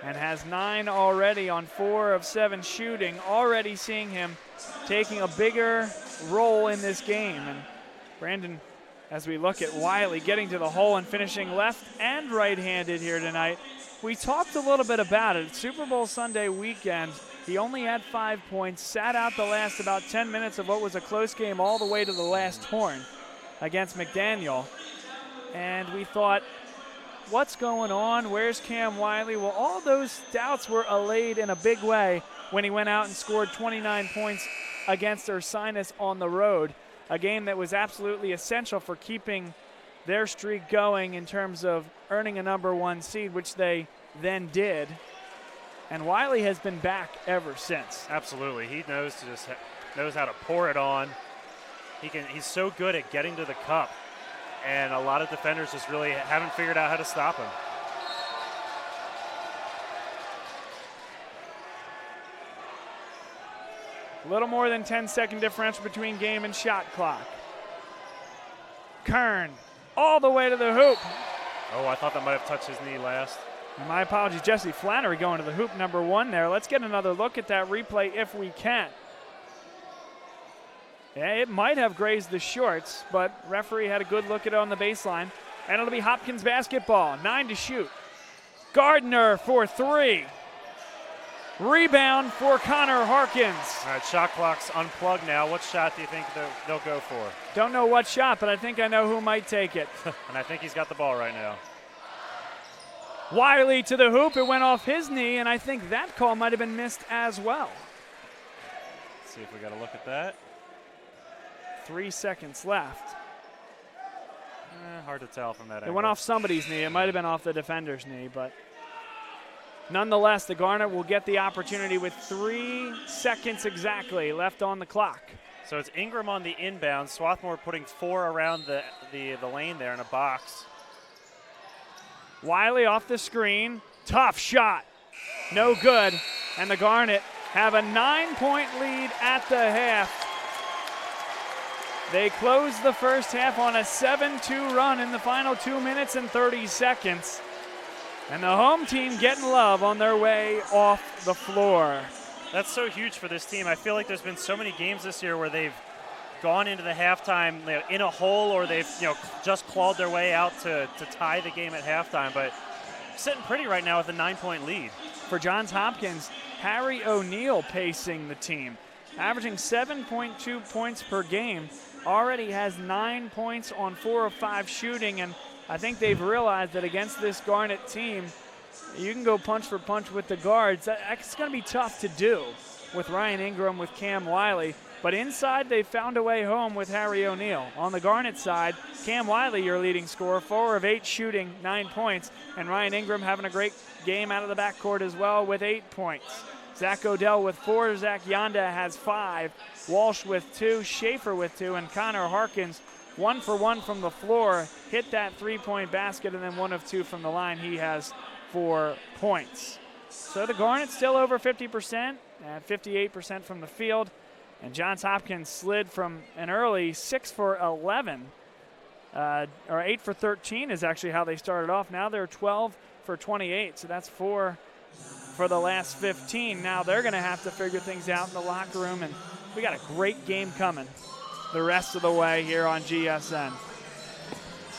and has 9 already on 4 of 7 shooting. Already seeing him taking a bigger role in this game. And Brandon, as we look at Wiley getting to the hole and finishing left and right-handed here tonight, we talked a little bit about it. Super Bowl Sunday weekend, he only had 5 points, sat out the last about 10 minutes of what was a close game all the way to the last horn against McDaniel. And we thought, what's going on? Where's Cam Wiley? Well, all those doubts were allayed in a big way when he went out and scored 29 points against Ursinus on the road, a game that was absolutely essential for keeping their streak going in terms of earning a number 1 seed, which they then did. And Wiley has been back ever since. Absolutely. He knows how to pour it on. He's so good at getting to the cup, and a lot of defenders just really haven't figured out how to stop him. A little more than 10-second differential between game and shot clock. Kern all the way to the hoop. Oh, I thought that might have touched his knee last. My apologies, Jesse Flannery going to the hoop, number 1 there. Let's get another look at that replay if we can. Yeah, it might have grazed the shorts, but referee had a good look at it on the baseline. And it'll be Hopkins basketball, 9 to shoot. Gardner for 3. Rebound for Connor Harkins. All right, shot clock's unplugged now. What shot do you think they'll go for? Don't know what shot, but I think I know who might take it. And I think he's got the ball right now. Wiley to the hoop. It went off his knee, and I think that call might have been missed as well. Let's see if we got a look at that. 3 seconds left. Hard to tell from that angle. It went off somebody's knee. It might have been off the defender's knee, but nonetheless, the Garnet will get the opportunity with 3 seconds exactly left on the clock. So it's Ingram on the inbound. Swarthmore putting 4 around the lane there in a box. Wiley off the screen. Tough shot. No good. And the Garnet have a 9-point lead at the half. They close the first half on a 7-2 run in the final 2 minutes and 30 seconds. And the home team getting love on their way off the floor. That's so huge for this team. I feel like there's been so many games this year where they've gone into the halftime in a hole, or they've just clawed their way out to tie the game at halftime. But sitting pretty right now with a 9-point lead. For Johns Hopkins, Harry O'Neal pacing the team, averaging 7.2 points per game. Already has 9 points on 4 of 5 shooting, and I think they've realized that against this Garnet team, you can go punch for punch with the guards. That's going to be tough to do with Ryan Ingram, with Cam Wiley. But inside, they found a way home with Harry O'Neal. On the Garnet side, Cam Wiley, your leading scorer, 4 of 8 shooting, 9 points. And Ryan Ingram having a great game out of the backcourt as well with 8 points. Zach Odell with 4, Zach Yonda has 5, Walsh with 2, Schaefer with 2, and Connor Harkins 1 for 1 from the floor, hit that 3-point basket, and then 1 of 2 from the line. He has 4 points. So the Garnet still over 50% at 58% from the field, and Johns Hopkins slid from an early 6 for 11 or 8 for 13 is actually how they started off. Now they're 12 for 28, so that's 4 for the last 15. Now they're going to have to figure things out in the locker room, and we got a great game coming the rest of the way here on GSN.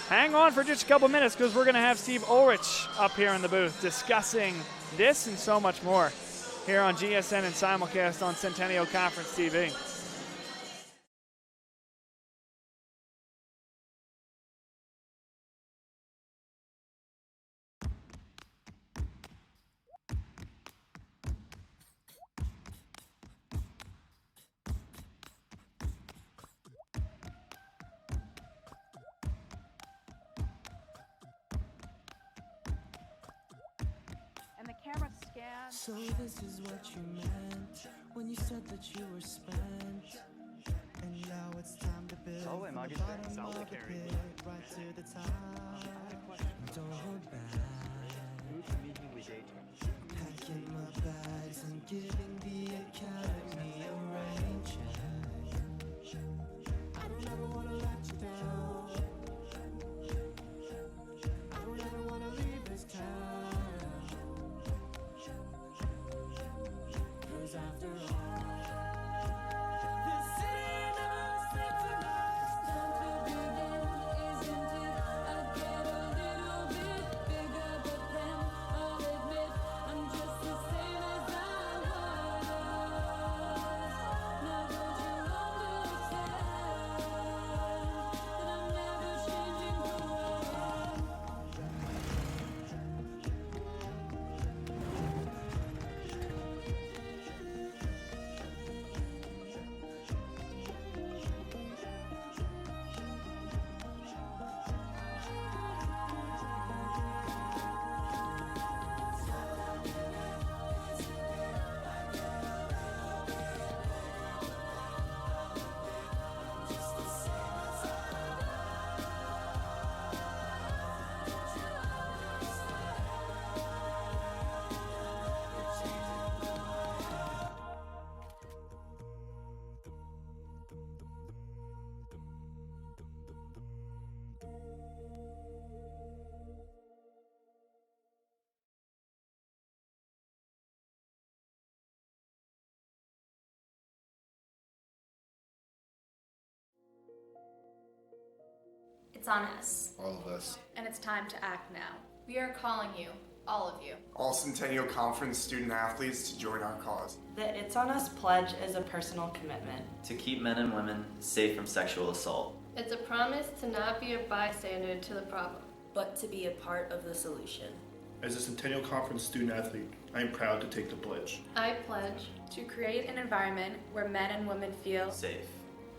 Hang on for just a couple minutes because we're going to have Steve Ulrich up here in the booth discussing this and so much more here on GSN and simulcast on Centennial Conference TV. So this is what you meant when you said that you were spent. And now it's time to build from the bottom of the pit right to the top. Don't hold back. Packing my bags and giving the academy a rain check. I don't ever wanna let you down. I don't ever wanna leave this town. After all, the city never sleeps at night. Time to begin, isn't it? I get a little bit bigger, but then I'll admit I'm just the same as I was. Now don't you understand that I'm never changing who I am? It's on us. All of us. And it's time to act now. We are calling you, all of you. All Centennial Conference student athletes to join our cause. The It's On Us pledge is a personal commitment to keep men and women safe from sexual assault. It's a promise to not be a bystander to the problem, but to be a part of the solution. As a Centennial Conference student athlete, I am proud to take the pledge. I pledge to create an environment where men and women feel safe.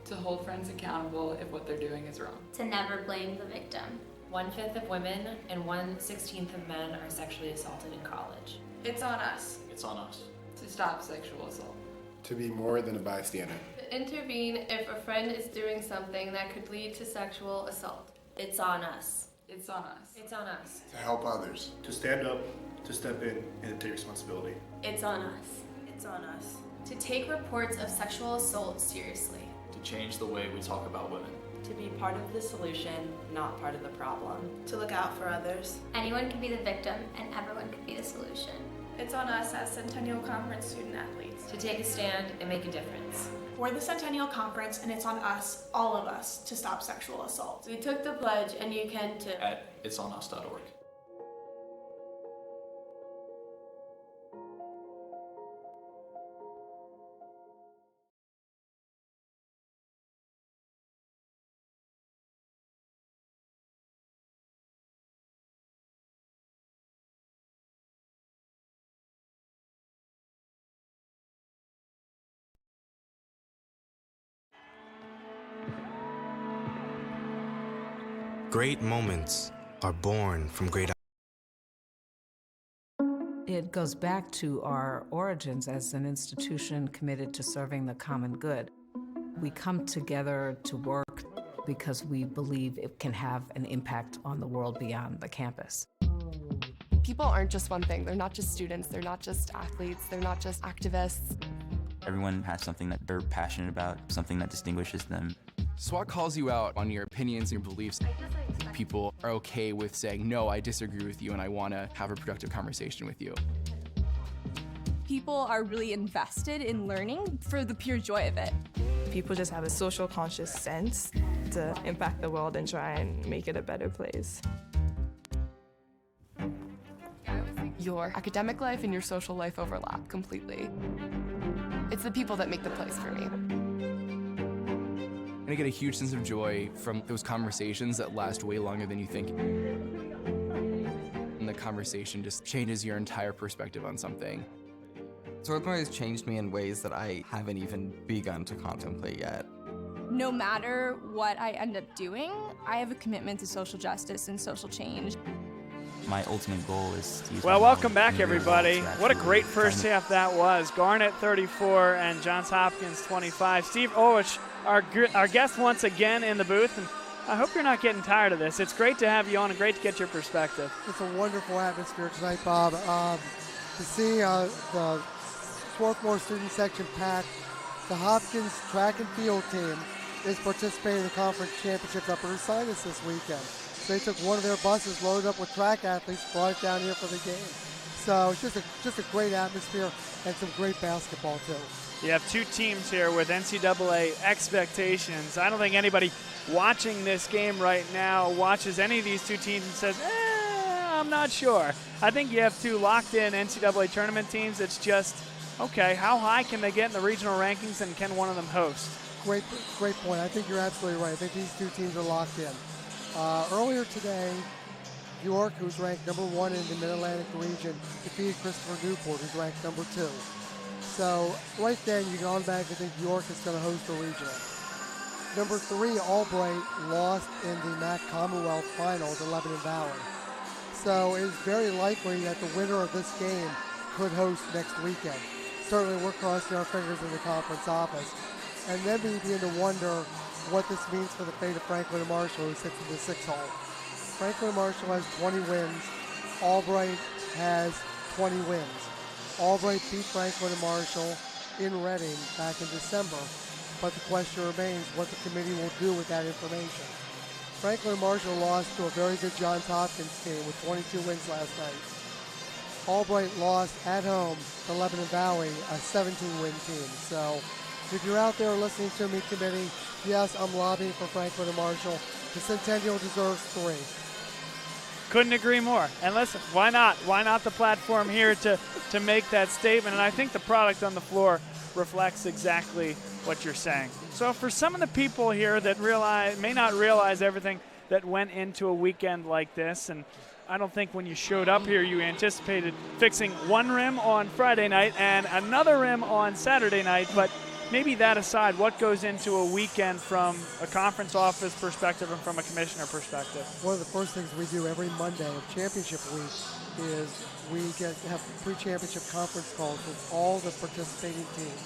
To hold friends accountable if what they're doing is wrong. To never blame the victim. 1/5 of women and 1/16 of men are sexually assaulted in college. It's on us. It's on us. To stop sexual assault. To be more than a bystander. To intervene if a friend is doing something that could lead to sexual assault. It's on us. It's on us. It's on us. To help others. To stand up, to step in, and to take responsibility. It's on us. It's on us. To take reports of sexual assault seriously. To change the way we talk about women. To be part of the solution, not part of the problem. To look out for others. Anyone can be the victim and everyone can be the solution. It's on us as Centennial Conference student athletes. To take a stand and make a difference. We're the Centennial Conference and it's on us, all of us, to stop sexual assault. We took the pledge and you can too. At itsonus.org. Great moments are born from great. It goes back to our origins as an institution committed to serving the common good. We come together to work because we believe it can have an impact on the world beyond the campus. People aren't just one thing. They're not just students. They're not just athletes. They're not just activists. Everyone has something that they're passionate about, something that distinguishes them. SWAT calls you out on your opinions and your beliefs. People are okay with saying, no, I disagree with you and I want to have a productive conversation with you. People are really invested in learning for the pure joy of it. People just have a social conscious sense to impact the world and try and make it a better place. Your academic life and your social life overlap completely. It's the people that make the place for me. And I get a huge sense of joy from those conversations that last way longer than you think. And the conversation just changes your entire perspective on something. Swordplay has changed me in ways that I haven't even begun to contemplate yet. No matter what I end up doing, I have a commitment to social justice and social change. My ultimate goal is to use Well, my welcome knowledge back, in your everybody. role to What a actually great first try and- half that was. Garnett 34 and Johns Hopkins 25. Steve Ulrich, our guest once again in the booth. And I hope you're not getting tired of this. It's great to have you on and great to get your perspective. It's a wonderful atmosphere tonight, Bob. To see the Swarthmore student section packed, the Hopkins track and field team is participating in the conference championships up at Ursinus this weekend. So they took one of their buses loaded up with track athletes, brought it down here for the game. So it's just a great atmosphere and some great basketball too. You have two teams here with NCAA expectations. I don't think anybody watching this game right now watches any of these two teams and says, I'm not sure. I think you have two locked-in NCAA tournament teams. It's just, okay, how high can they get in the regional rankings, and can one of them host? Great point. I think you're absolutely right. I think these two teams are locked in. Earlier today, York, who's ranked number 1 in the Mid-Atlantic region, defeated Christopher Newport, who's ranked number 2. So right then, you can automatically think York is going to host a regional. Number 3, Albright, lost in the MAC Commonwealth Finals at Lebanon Valley. So it is very likely that the winner of this game could host next weekend. Certainly we're crossing our fingers in the conference office. And then we begin to wonder what this means for the fate of Franklin and Marshall, who sits in the 6th hole. Franklin and Marshall has 20 wins. Albright has 20 wins. Albright beat Franklin and Marshall in Reading back in December, but the question remains what the committee will do with that information. Franklin and Marshall lost to a very good Johns Hopkins team with 22 wins last night. Albright lost at home to Lebanon Valley, a 17-win team. So if you're out there listening to me, committee, yes, I'm lobbying for Franklin and Marshall. The Centennial deserves 3. Couldn't agree more. And listen, why not? Why not the platform here to make that statement? And I think the product on the floor reflects exactly what you're saying. So for some of the people here that may not realize everything that went into a weekend like this, and I don't think when you showed up here you anticipated fixing one rim on Friday night and another rim on Saturday night, but maybe that aside, what goes into a weekend from a conference office perspective and from a commissioner perspective? One of the first things we do every Monday of championship week is we have pre-championship conference calls with all the participating teams.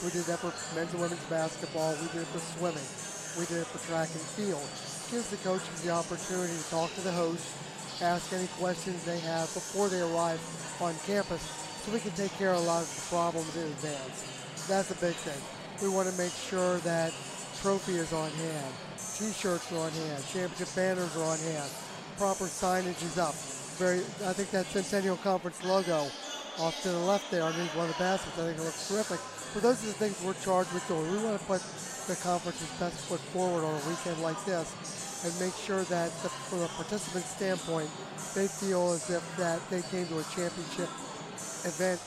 We did that for men's and women's basketball. We did it for swimming. We did it for track and field. It gives the coaches the opportunity to talk to the hosts, ask any questions they have before they arrive on campus, so we can take care of a lot of the problems in advance. That's a big thing. We want to make sure that trophy is on hand, T-shirts are on hand, championship banners are on hand, proper signage is up. I think that Centennial Conference logo off to the left there underneath one of the baskets, I think it looks terrific. But those are the things we're charged with doing. We want to put the conference's best foot forward on a weekend like this and make sure that from a participant standpoint, they feel as if that they came to a championship event.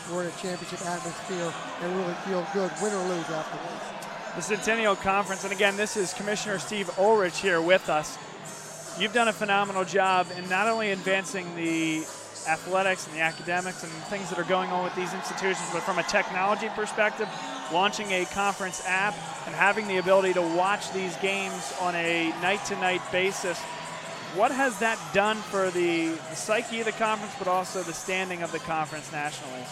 We're in a championship atmosphere and really feel good, win or lose afterwards. The Centennial Conference, and again, this is Commissioner Steve Ulrich here with us. You've done a phenomenal job in not only advancing the athletics and the academics and things that are going on with these institutions, but from a technology perspective, launching a conference app and having the ability to watch these games on a night-to-night basis. What has that done for the psyche of the conference, but also the standing of the conference nationally?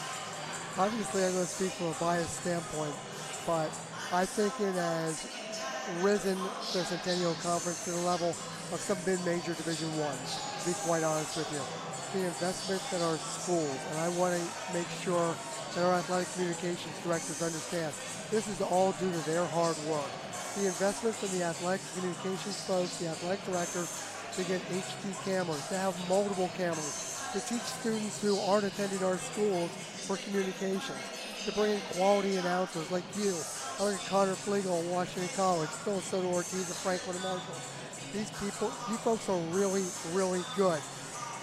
Obviously, I'm going to speak from a biased standpoint, but I think it has risen the Centennial Conference to the level of some mid-major Division I, to be quite honest with you. The investment in our schools, and I want to make sure that our athletic communications directors understand this is all due to their hard work. The investments in the athletic communications folks, the athletic directors, to get HD cameras, to have multiple cameras, to teach students who aren't attending our schools for communications, to bring in quality announcers like you. I look at Connor Flegel at Washington College, Phil Soto Ortiz at Franklin and Marshall. These people, you folks are really, really good.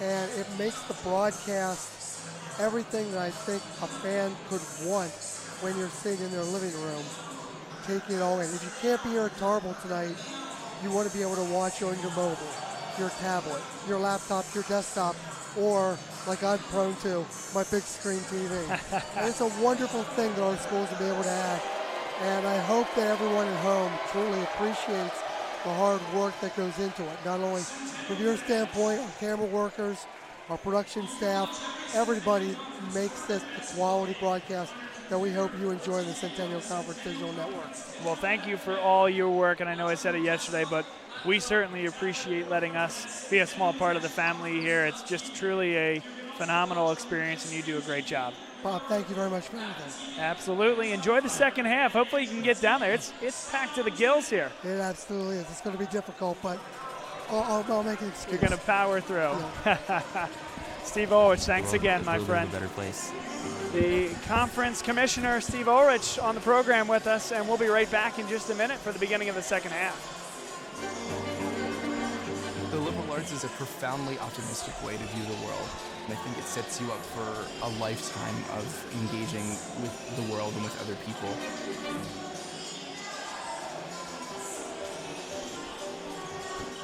And it makes the broadcast everything that I think a fan could want when you're sitting in their living room, taking it all in. If you can't be here at Tarbell tonight, you want to be able to watch on your mobile, your tablet, your laptop, your desktop, or, like I'm prone to, my big screen TV. And it's a wonderful thing that our schools will be able to have. And I hope that everyone at home truly appreciates the hard work that goes into it. Not only from your standpoint, our camera workers, our production staff, everybody makes this the quality broadcast that we hope you enjoy in the Centennial Conference Digital Network. Well, thank you for all your work, and I know I said it yesterday, but we certainly appreciate letting us be a small part of the family here. It's just truly a phenomenal experience, and you do a great job. Bob, thank you very much for everything. Absolutely. Enjoy the second half. Hopefully you can get down there. It's packed to the gills here. It absolutely is. It's going to be difficult, but I'll make an excuse. You're going to power through. Yeah. Steve Ulrich, thanks again, my friend. A better place. The conference commissioner, Steve Ulrich, on the program with us, and we'll be right back in just a minute for the beginning of the second half. The liberal arts is a profoundly optimistic way to view the world. And I think it sets you up for a lifetime of engaging with the world and with other people.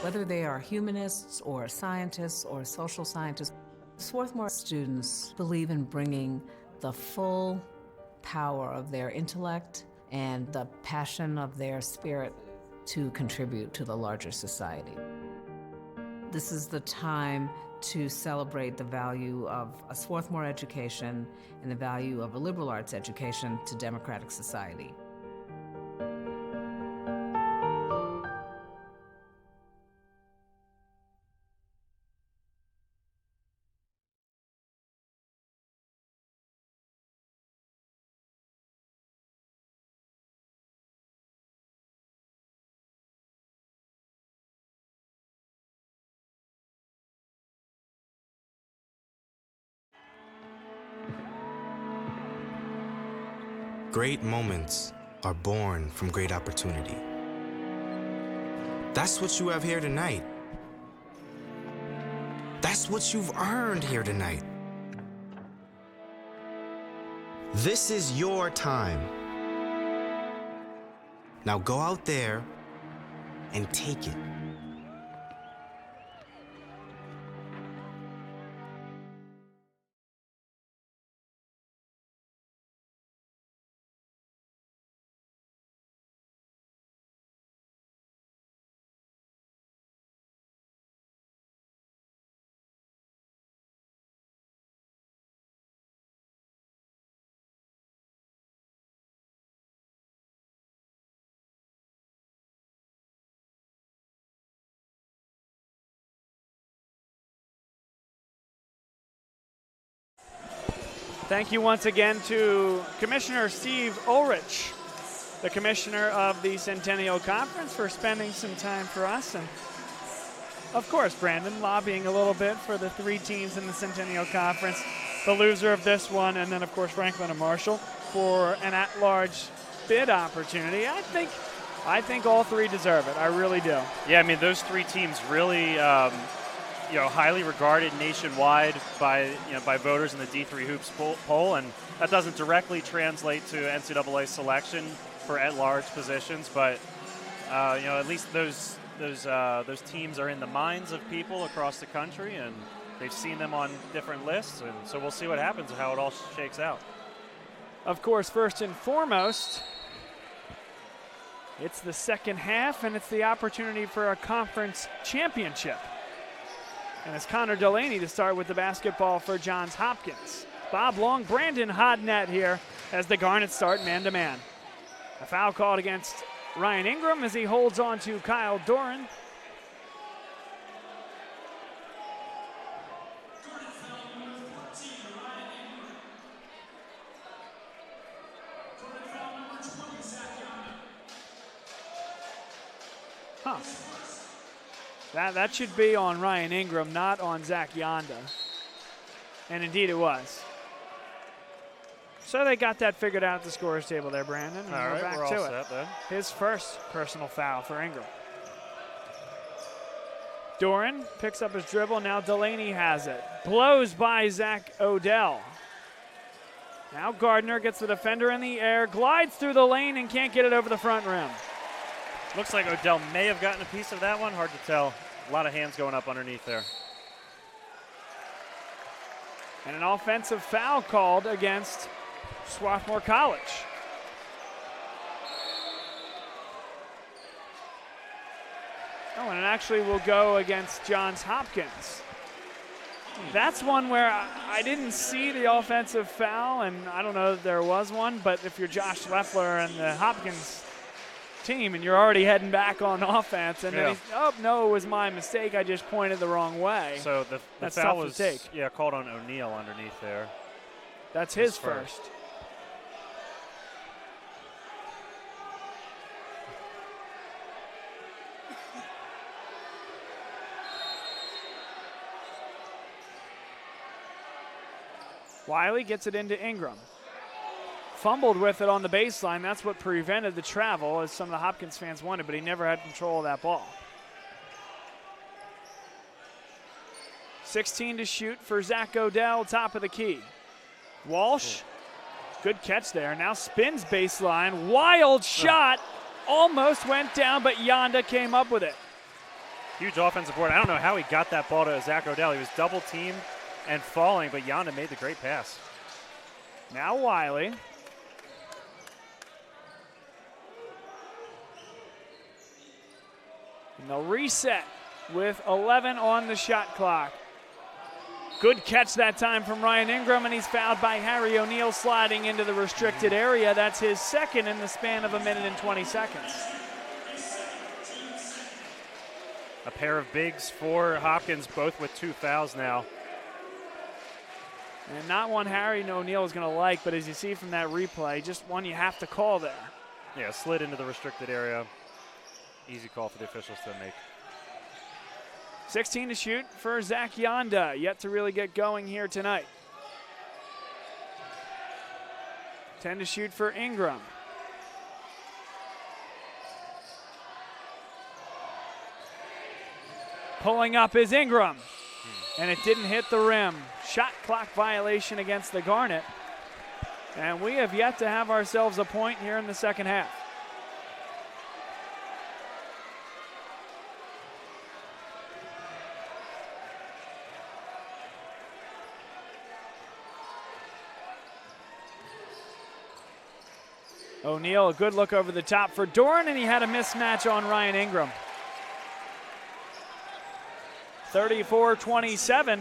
Whether they are humanists or scientists or social scientists, Swarthmore students believe in bringing the full power of their intellect and the passion of their spirit to contribute to the larger society. This is the time to celebrate the value of a Swarthmore education and the value of a liberal arts education to democratic society. Great moments are born from great opportunity. That's what you have here tonight. That's what you've earned here tonight. This is your time. Now go out there and take it. Thank you once again to Commissioner Steve Ulrich, the commissioner of the Centennial Conference, for spending some time for us. And of course, Brandon, lobbying a little bit for the three teams in the Centennial Conference, the loser of this one, and then of course Franklin and Marshall for an at-large bid opportunity. I think all three deserve it. I really do. Yeah, I mean, those three teams really highly regarded nationwide by voters in the D3 Hoops poll, and that doesn't directly translate to NCAA selection for at-large positions, but at least those teams are in the minds of people across the country, and they've seen them on different lists, and so we'll see what happens and how it all shakes out. Of course, first and foremost, it's the second half, and it's the opportunity for a conference championship. And it's Connor Delaney to start with the basketball for Johns Hopkins. Bob Long, Brandon Hodnett here as the Garnets start man-to-man. A foul called against Ryan Ingram as he holds on to Kyle Doran. Huh. That should be on Ryan Ingram, not on Zach Yonda. And indeed it was. So they got that figured out at the scorer's table there, Brandon. And All right, back we're to all it. set then. His first personal foul for Ingram. Doran picks up his dribble. Now Delaney has it. Blows by Zach Odell. Now Gardner gets the defender in the air, glides through the lane, and can't get it over the front rim. Looks like Odell may have gotten a piece of that one. Hard to tell. A lot of hands going up underneath there. And an offensive foul called against Swarthmore College. Oh, and it actually will go against Johns Hopkins. That's one where I didn't see the offensive foul, and I don't know if there was one, but if you're Josh Leffler and the Hopkins team and you're already heading back on offense, and then he's, oh, no, it was my mistake. I just pointed the wrong way. So the That's foul tough was to take. called on O'Neal underneath there. That's his first. Wiley gets it into Ingram. Fumbled with it on the baseline. That's what prevented the travel, as some of the Hopkins fans wanted, but he never had control of that ball. 16 to shoot for Zach Odell, top of the key. Walsh, good catch there. Now spins baseline. Wild shot. Almost went down, but Yonda came up with it. Huge offensive board. I don't know how he got that ball to Zach Odell. He was double teamed and falling, but Yonda made the great pass. Now Wiley. And they'll reset with 11 on the shot clock. Good catch that time from Ryan Ingram, and he's fouled by Harry O'Neal sliding into the restricted area. That's his second in the span of 1 minute and 20 seconds. A pair of bigs for Hopkins, both with 2 fouls now. And not one Harry O'Neal is going to like, but as you see from that replay, just one you have to call there. Yeah, slid into the restricted area. Easy call for the officials to make. 16 to shoot for Zach Yonda, yet to really get going here tonight. 10 to shoot for Ingram. Pulling up is Ingram, and it didn't hit the rim. Shot clock violation against the Garnet, and we have yet to have ourselves a point here in the second half. O'Neal, a good look over the top for Doran, and he had a mismatch on Ryan Ingram. 34-27.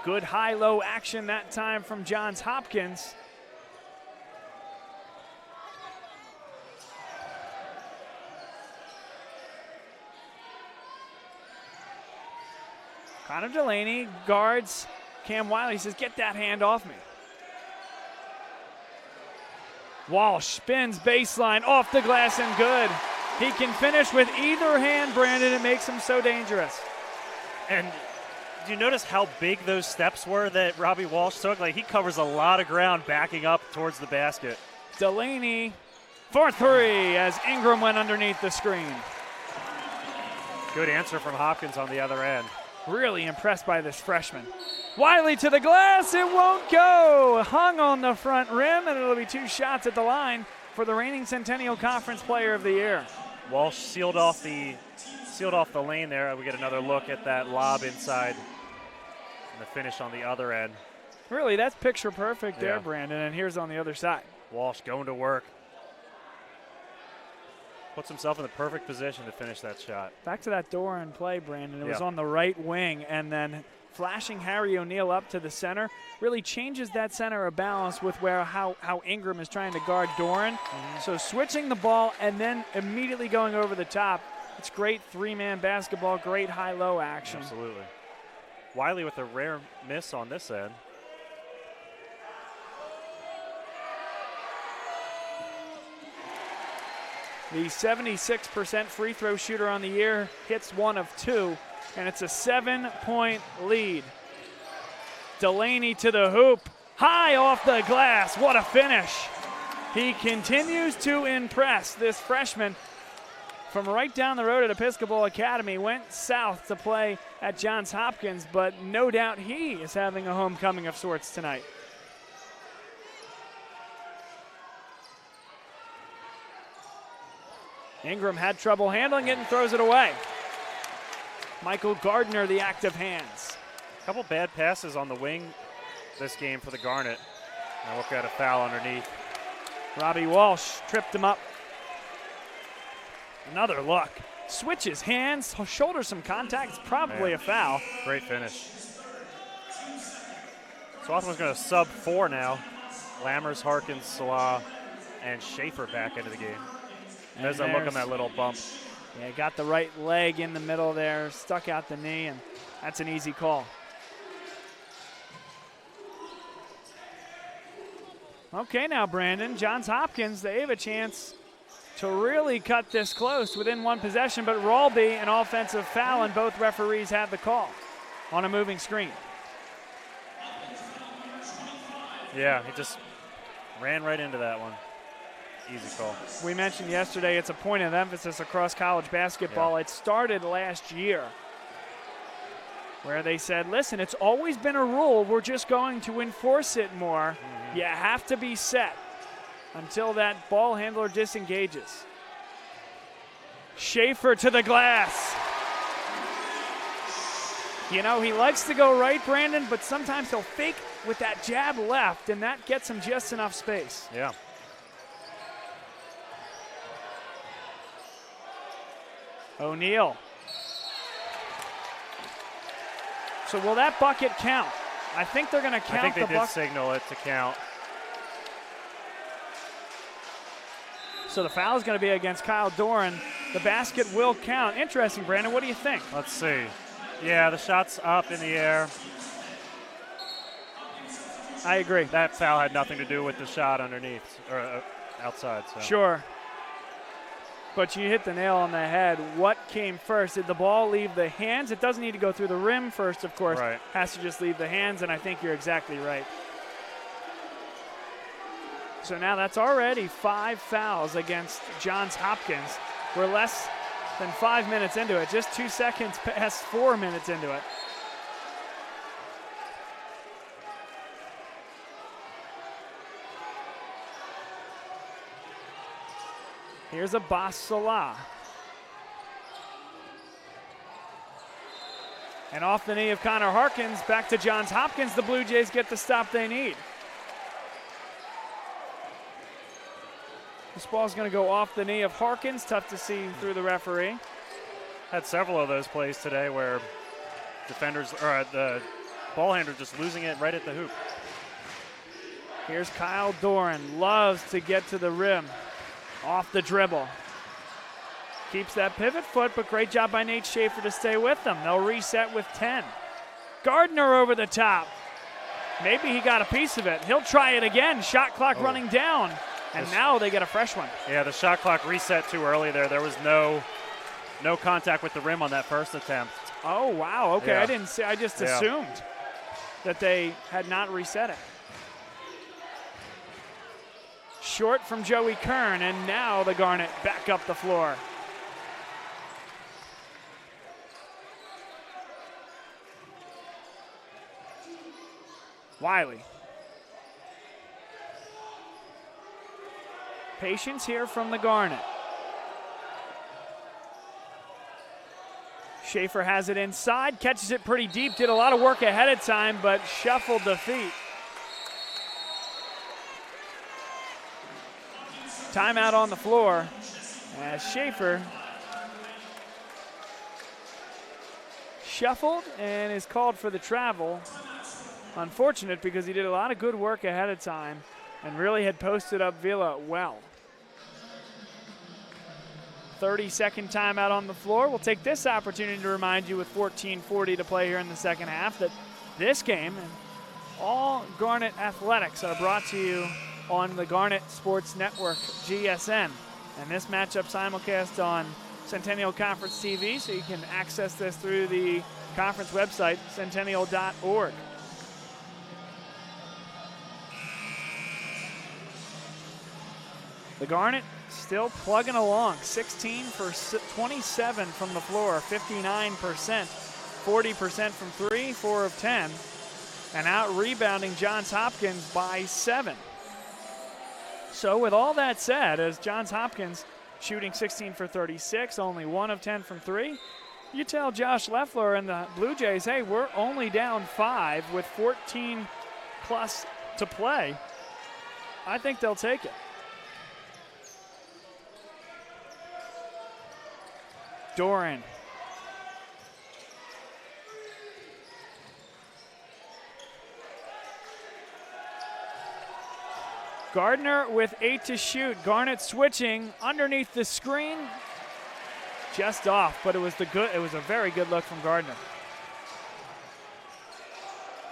Good high-low action that time from Johns Hopkins. Connor Delaney guards Cam Wiley. He says, get that hand off me. Walsh spins baseline off the glass and good. He can finish with either hand, Brandon. It makes him so dangerous. And do you notice how big those steps were that Robbie Walsh took? Like, he covers a lot of ground backing up towards the basket. Delaney for three as Ingram went underneath the screen. Good answer from Hopkins on the other end. Really impressed by this freshman. Wiley to the glass, it won't go. Hung on the front rim, and it'll be 2 shots at the line for the reigning Centennial Conference Player of the Year. Walsh sealed off the lane there. We get another look at that lob inside and the finish on the other end. Really, that's picture perfect there, Brandon, and here's on the other side. Walsh going to work. Puts himself in the perfect position to finish that shot. Back to that Doran play, Brandon. It was on the right wing, and then flashing Harry O'Neal up to the center really changes that center of balance with how Ingram is trying to guard Doran. So switching the ball and then immediately going over the top. It's great 3-man basketball, great high-low action. Absolutely. Wiley with a rare miss on this end. the 76% free throw shooter on the year, hits 1 of 2, and it's a 7-point lead. Delaney to the hoop, high off the glass. What a finish. He continues to impress. This freshman from right down the road at Episcopal Academy went south to play at Johns Hopkins, but no doubt he is having a homecoming of sorts tonight. Ingram had trouble handling it and throws it away. Michael Gardner, the active hands. A couple bad passes on the wing this game for the Garnet. Now look at a foul underneath. Robbie Walsh tripped him up. Another look. Switches hands, shoulders some contact. It's probably a foul. Great finish. Swarthmore's going to sub 4 now. Lammers, Harkins, Salah, and Schaefer back into the game. There's a look on that little bump. Yeah, got the right leg in the middle there, stuck out the knee, and that's an easy call. Okay, now, Brandon, Johns Hopkins, they have a chance to really cut this close within 1 possession, but Rawlby, an offensive foul, and both referees had the call on a moving screen. Yeah, he just ran right into that one. Easy call. We mentioned yesterday it's a point of emphasis across college basketball. Yeah. It started last year where they said, listen, it's always been a rule. We're just going to enforce it more. Mm-hmm. You have to be set until that ball handler disengages. Schaefer to the glass. You know, he likes to go right, Brandon, but sometimes he'll fake with that jab left, and that gets him just enough space. Yeah. O'Neal. So will that bucket count? I think they're going to count the bucket. I think they did signal it to count. So the foul is going to be against Kyle Doran. The basket will count. Interesting, Brandon. What do you think? Let's see. Yeah, the shot's up in the air. I agree. That foul had nothing to do with the shot underneath or outside. So. Sure. But you hit the nail on the head. What came first? Did the ball leave the hands? It doesn't need to go through the rim first, of course. Right. Has to just leave the hands, and I think you're exactly right. So now that's already 5 fouls against Johns Hopkins. We're less than 5 minutes into it, just 2 seconds past 4 minutes into it. Here's Abbas Salah. And off the knee of Connor Harkins, back to Johns Hopkins. The Blue Jays get the stop they need. This ball's going to go off the knee of Harkins. Tough to see through the referee. Had several of those plays today where defenders or the ball handler just losing it right at the hoop. Here's Kyle Doran. Loves to get to the rim. Off the dribble. Keeps that pivot foot, but great job by Nate Schaefer to stay with them. They'll reset with 10. Gardner over the top. Maybe he got a piece of it. He'll try it again. Shot clock running down. And now they get a fresh one. Yeah, the shot clock reset too early there. There was no contact with the rim on that first attempt. Oh, wow. Okay, yeah. I didn't see. I just assumed that they had not reset it. Short from Joey Kern, and now the Garnet back up the floor. Wiley. Patience here from the Garnet. Schaefer has it inside, catches it pretty deep, did a lot of work ahead of time, but shuffled the feet. Timeout on the floor as Schaefer shuffled and is called for the travel. Unfortunate because he did a lot of good work ahead of time and really had posted up Villa well. 30-second timeout on the floor. We'll take this opportunity to remind you with 14:40 to play here in the second half that this game and all Garnet athletics are brought to you on the Garnet Sports Network, GSN. And this matchup simulcast on Centennial Conference TV, so you can access this through the conference website, centennial.org. The Garnet still plugging along, 16 for 27 from the floor, 59%, 40% from 3, 4 of 10, and out rebounding Johns Hopkins by 7. So with all that said, as Johns Hopkins shooting 16 for 36, only 1 of 10 from 3, you tell Josh Leffler and the Blue Jays, hey, we're only down 5 with 14 plus to play. I think they'll take it. Doran. Gardner with 8 to shoot. Garnet switching underneath the screen. Just off, but it was a very good look from Gardner.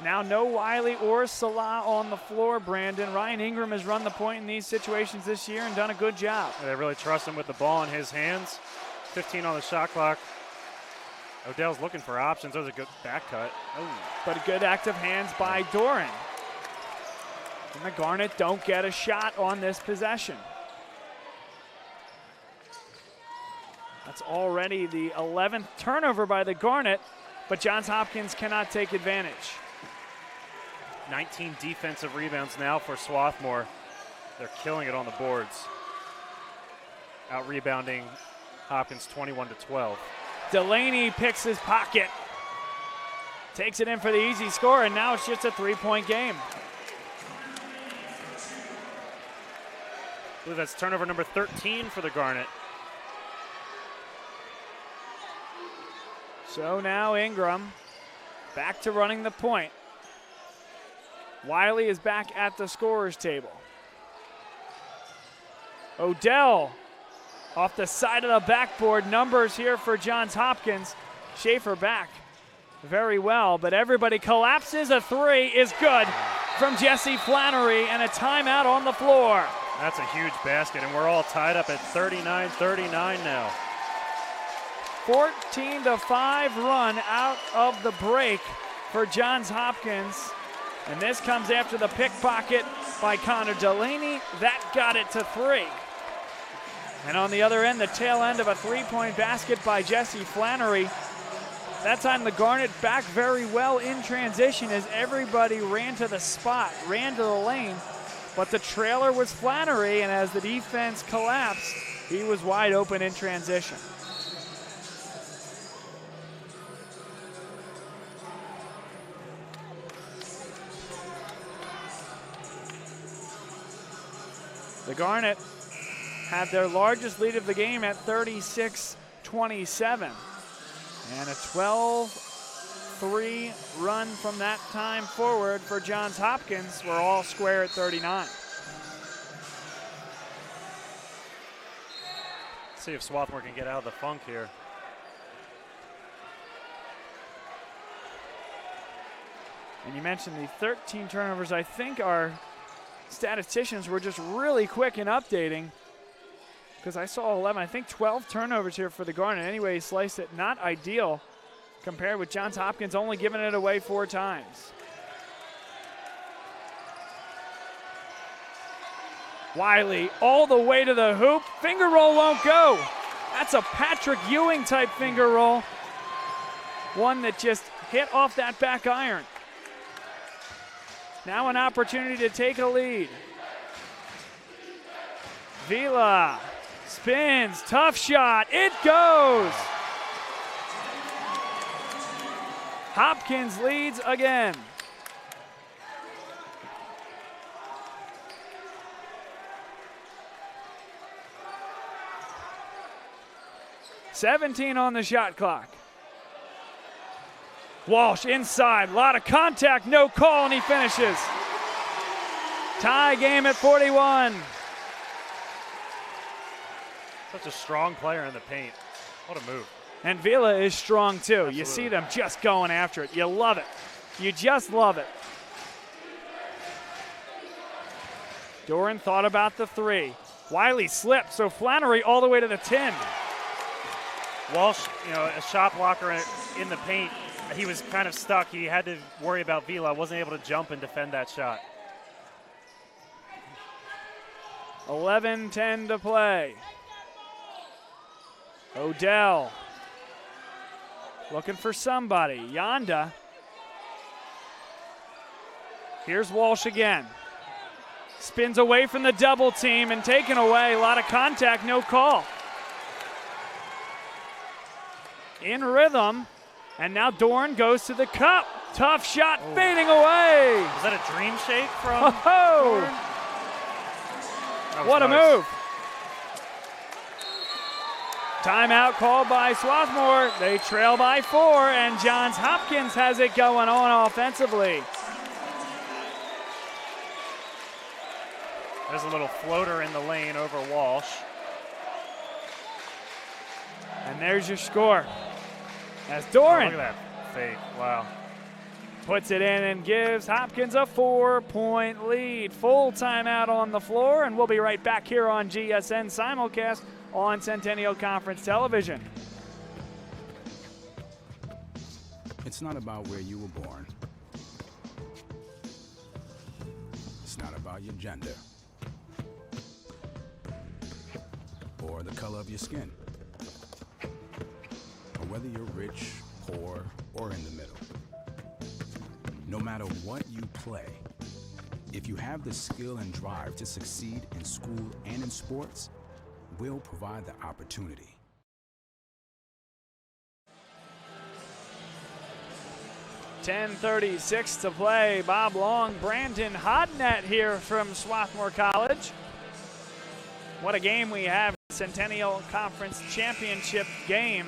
Now no Wiley or Salah on the floor, Brandon. Ryan Ingram has run the point in these situations this year and done a good job. They really trust him with the ball in his hands. 15 on the shot clock. Odell's looking for options. That was a good back cut. Oh. But a good active hands by Doran. And the Garnet don't get a shot on this possession. That's already the 11th turnover by the Garnet, but Johns Hopkins cannot take advantage. 19 defensive rebounds now for Swarthmore. They're killing it on the boards. Out rebounding Hopkins 21-12. Delaney picks his pocket. Takes it in for the easy score, and now it's just a 3-point game. I believe that's turnover number 13 for the Garnet. So now Ingram back to running the point. Wiley is back at the scorer's table. Odell off the side of the backboard. Numbers here for Johns Hopkins. Schaefer back very well, but everybody collapses. A 3 is good from Jesse Flannery, and a timeout on the floor. That's a huge basket, and we're all tied up at 39-39 now. 14-5 run out of the break for Johns Hopkins. And this comes after the pickpocket by Connor Delaney. That got it to 3. And on the other end, the tail end of a 3-point basket by Jesse Flannery. That time the Garnet back very well in transition as everybody ran to the spot, ran to the lane. But the trailer was Flannery, and as the defense collapsed, he was wide open in transition. The Garnet have their largest lead of the game at 36-27. And a 12-3 run from that time forward for Johns Hopkins. We're all square at 39. Let's see if Swarthmore can get out of the funk here. And you mentioned the 13 turnovers. I think our statisticians were just really quick in updating, because I saw 11, I think 12 turnovers here for the Garnet. Anyway, he sliced it. Not ideal compared with Johns Hopkins only giving it away 4 times. Wiley all the way to the hoop. Finger roll won't go. That's a Patrick Ewing type finger roll. One that just hit off that back iron. Now an opportunity to take a lead. Vila spins, tough shot, it goes! Hopkins leads again. $17 on the shot clock. Walsh inside, a lot of contact, no call, and he finishes. Tie game at 41. Such a strong player in the paint. What a move. And Vila is strong too. Absolutely. You see them just going after it. You love it. You just love it. Doran thought about the 3. Wiley slipped, so Flannery all the way to the 10. Walsh, a shot blocker in the paint. He was kind of stuck. He had to worry about Vila. Wasn't able to jump and defend that shot. 11-10 to play. Odell looking for somebody. Yonda. Here's Walsh again. Spins away from the double team and taken away. A lot of contact, no call. In rhythm, and now Dorn goes to the cup. Tough shot, fading away. Was that a dream shake from Dorn? What nice. A move. Timeout called by Swarthmore. They trail by 4, and Johns Hopkins has it going on offensively. There's a little floater in the lane over Walsh. And there's your score. As Doran look at that fake. Wow. puts it in and gives Hopkins a 4-point lead. Full timeout on the floor, and we'll be right back here on GSN simulcast on Centennial Conference Television. It's not about where you were born. It's not about your gender or the color of your skin, or whether you're rich, poor, or in the middle. No matter what you play, if you have the skill and drive to succeed in school and in sports, we'll provide the opportunity. .10:36 to play. Bob Long, Brandon Hodnett here from Swarthmore College. What a game we have. Centennial Conference Championship game.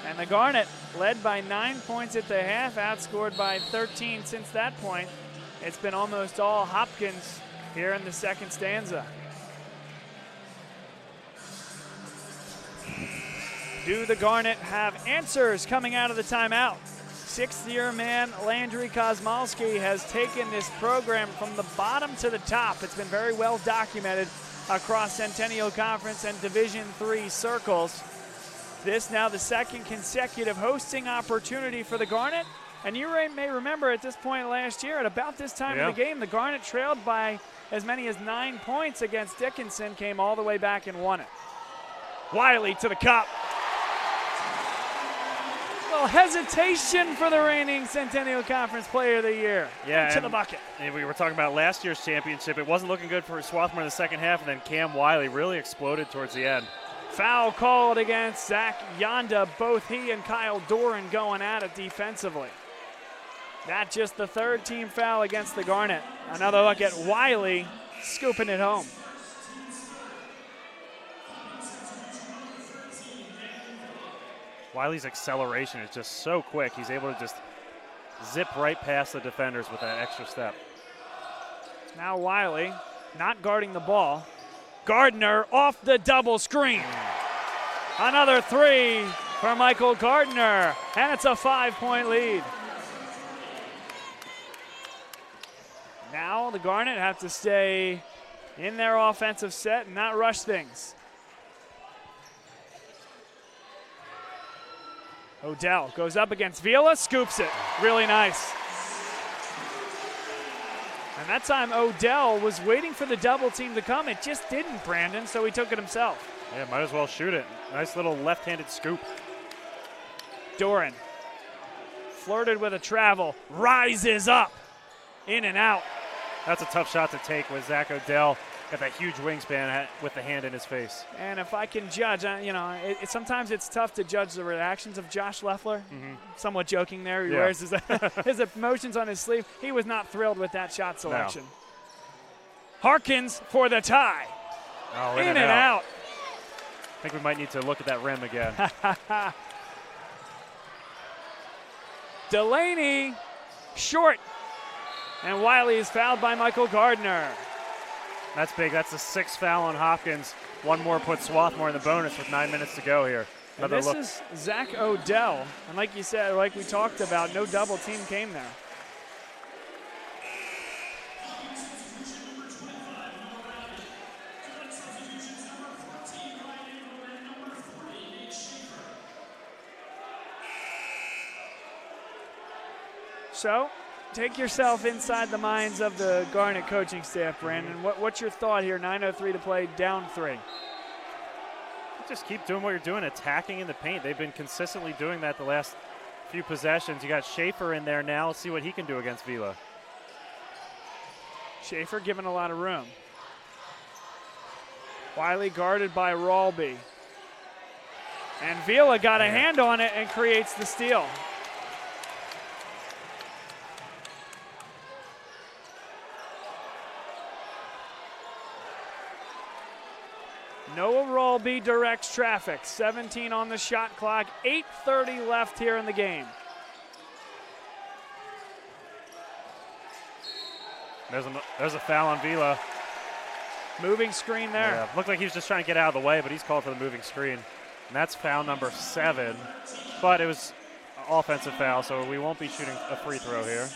And the Garnet led by 9 points at the half, outscored by 13 since that point. It's been almost all Hopkins here in the second stanza. Do the Garnet have answers coming out of the timeout? Sixth-year man Landry Kosmalski has taken this program from the bottom to the top. It's been very well documented across Centennial Conference and Division III circles. This now the second consecutive hosting opportunity for the Garnet. And you may remember at this point last year, at about this time of the game, the Garnet trailed by as many as 9 points against Dickinson, came all the way back and won it. Wiley to the cup. Well, hesitation for the reigning Centennial Conference Player of the Year. Yeah, to the bucket. And we were talking about last year's championship. It wasn't looking good for Swarthmore in the second half, and then Cam Wiley really exploded towards the end. Foul called against Zach Yonda. Both he and Kyle Doran going at it defensively. That's just the third team foul against the Garnet. Another look at Wiley scooping it home. Wiley's acceleration is just so quick. He's able to just zip right past the defenders with that extra step. Now Wiley not guarding the ball. Gardner off the double screen. Another three for Michael Gardner, and it's a 5-point lead. Now the Garnet have to stay in their offensive set and not rush things. Odell goes up against Vila, scoops it. Really nice. And that time Odell was waiting for the double team to come. It just didn't, Brandon, so he took it himself. Yeah, might as well shoot it. Nice little left-handed scoop. Doran flirted with a travel, rises up, in and out. That's a tough shot to take with Zach Odell. Got that huge wingspan with the hand in his face. And if I can judge, sometimes it's tough to judge the reactions of Josh Leffler. Mm-hmm. Somewhat joking there. He wears his emotions on his sleeve. He was not thrilled with that shot selection. No. Harkins for the tie. Oh, in and out. I think we might need to look at that rim again. Delaney, short. And Wiley is fouled by Michael Gardner. That's big. That's the sixth foul on Hopkins. One more puts Swarthmore in the bonus with 9 minutes to go here. And this is Zach Odell. And like you said, like we talked about, no double team came there. So take yourself inside the minds of the Garnet coaching staff, Brandon. What's your thought here? 9:03 to play, down 3. Just keep doing what you're doing, attacking in the paint. They've been consistently doing that the last few possessions. You got Schaefer in there now. Let's see what he can do against Vila. Schaefer given a lot of room. Wiley guarded by Rawlby. And Vila got a hand on it and creates the steal. Noah Rawlby directs traffic. 17 on the shot clock. 8:30 left here in the game. There's a foul on Vila. Moving screen there. Yeah, looked like he was just trying to get out of the way, but he's called for the moving screen. And that's foul number 7. But it was an offensive foul, so we won't be shooting a free throw here.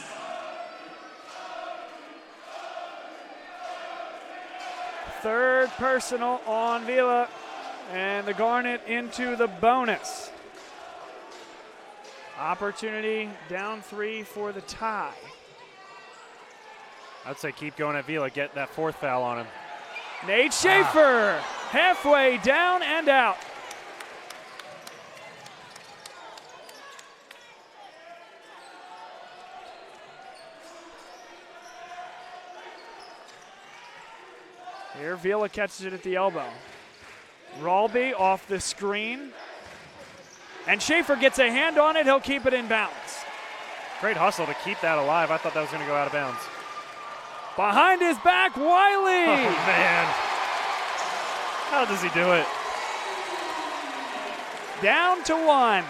Third personal on Vila, and the Garnet into the bonus. Opportunity down 3 for the tie. I'd say keep going at Vila, get that 4th foul on him. Nate Schaefer, halfway down and out. Here, Vila catches it at the elbow. Rawlby off the screen. And Schaefer gets a hand on it. He'll keep it in bounds. Great hustle to keep that alive. I thought that was going to go out of bounds. Behind his back, Wiley. Oh, man. How does he do it? Down to 1.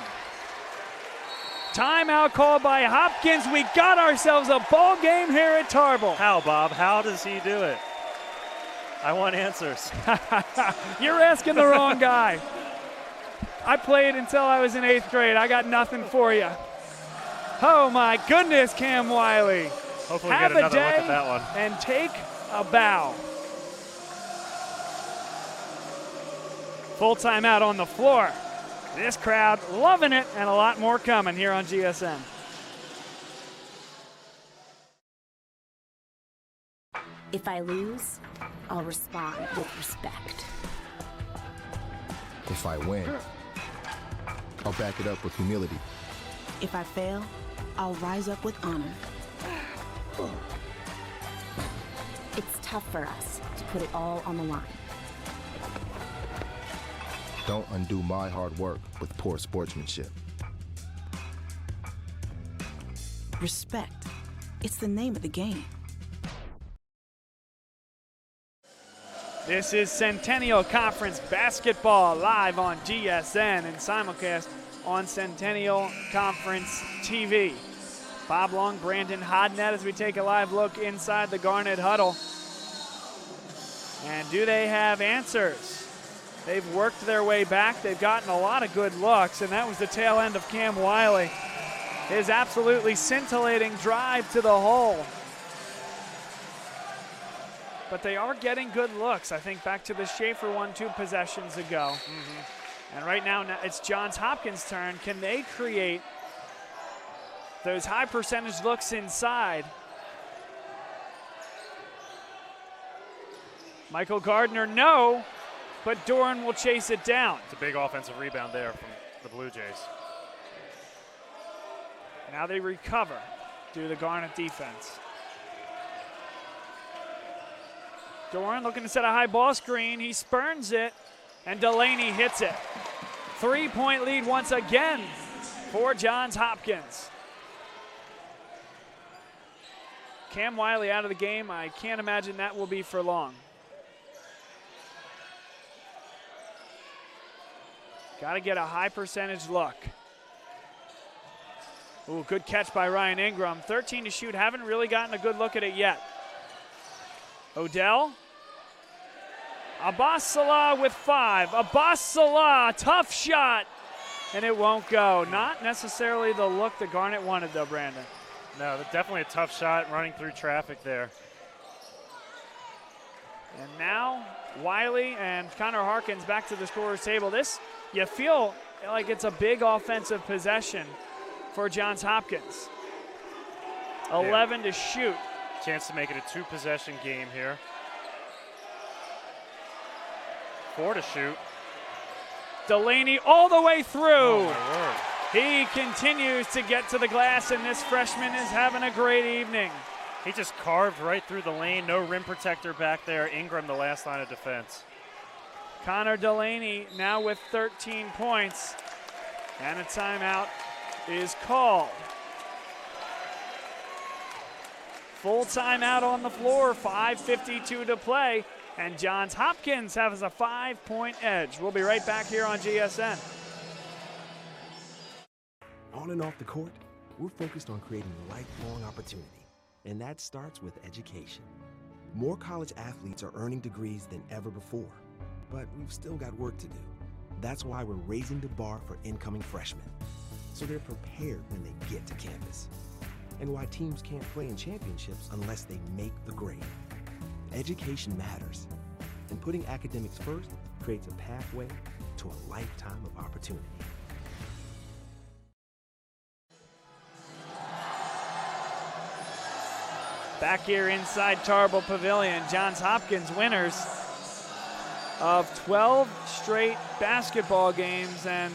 Timeout called by Hopkins. We got ourselves a ball game here at Tarbell. How, Bob? How does he do it? I want answers. You're asking the wrong guy. I played until I was in 8th grade. I got nothing for you. Oh, my goodness, Cam Wiley. Hopefully we get another look at that one. And take a bow. Full timeout on the floor. This crowd loving it, and a lot more coming here on GSM. If I lose, I'll respond with respect. If I win, I'll back it up with humility. If I fail, I'll rise up with honor. It's tough for us to put it all on the line. Don't undo my hard work with poor sportsmanship. Respect. It's the name of the game. This is Centennial Conference Basketball live on GSN and simulcast on Centennial Conference TV. Bob Long, Brandon Hodnett as we take a live look inside the Garnet huddle. And do they have answers? They've worked their way back. They've gotten a lot of good looks, and that was the tail end of Cam Wiley. His absolutely scintillating drive to the hole. But they are getting good looks. I think back to the Schaefer one 2 possessions ago. And right now it's Johns Hopkins' turn. Can they create those high percentage looks inside? Michael Gardner, no, but Doran will chase it down. It's a big offensive rebound there from the Blue Jays. Now they recover due to the Garnet defense. Doran looking to set a high ball screen. He spurns it, and Delaney hits it. 3-point lead once again for Johns Hopkins. Cam Wiley out of the game. I can't imagine that will be for long. Got to get a high percentage look. Ooh, good catch by Ryan Ingram. 13 to shoot. Haven't really gotten a good look at it yet. Odell. Abbas Salah with 5. Abbas Salah, tough shot, and it won't go. Not necessarily the look that Garnet wanted, though, Brandon. No, definitely a tough shot running through traffic there. And now Wiley and Connor Harkins back to the scorer's table. This, you feel like it's a big offensive possession for Johns Hopkins. 11 to shoot. Chance to make it a 2-possession game here. 4 to shoot. Delaney all the way through. Oh, my word. He continues to get to the glass, and this freshman is having a great evening. He just carved right through the lane. No rim protector back there. Ingram, the last line of defense. Connor Delaney now with 13 points, and a timeout is called. Full timeout on the floor, 5:52 to play, and Johns Hopkins has a 5-point edge. We'll be right back here on GSN. On and off the court, we're focused on creating lifelong opportunity, and that starts with education. More college athletes are earning degrees than ever before, but we've still got work to do. That's why we're raising the bar for incoming freshmen, so they're prepared when they get to campus. And why teams can't play in championships unless they make the grade. Education matters, and putting academics first creates a pathway to a lifetime of opportunity. Back here inside Tarbell Pavilion, Johns Hopkins winners of 12 straight basketball games, and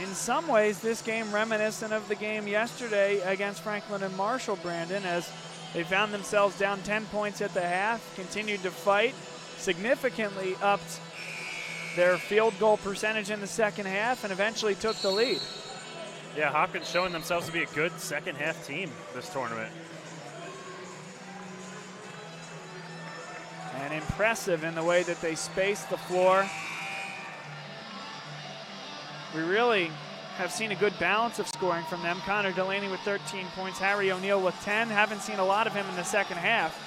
in some ways this game reminiscent of the game yesterday against Franklin and Marshall, Brandon, as they found themselves down 10 points at the half, continued to fight, significantly upped their field goal percentage in the second half, and eventually took the lead. Yeah, Hopkins showing themselves to be a good second half team this tournament. And impressive in the way that they space the floor. We really have seen a good balance of scoring from them. Connor Delaney with 13 points, Harry O'Neal with 10. Haven't seen a lot of him in the second half.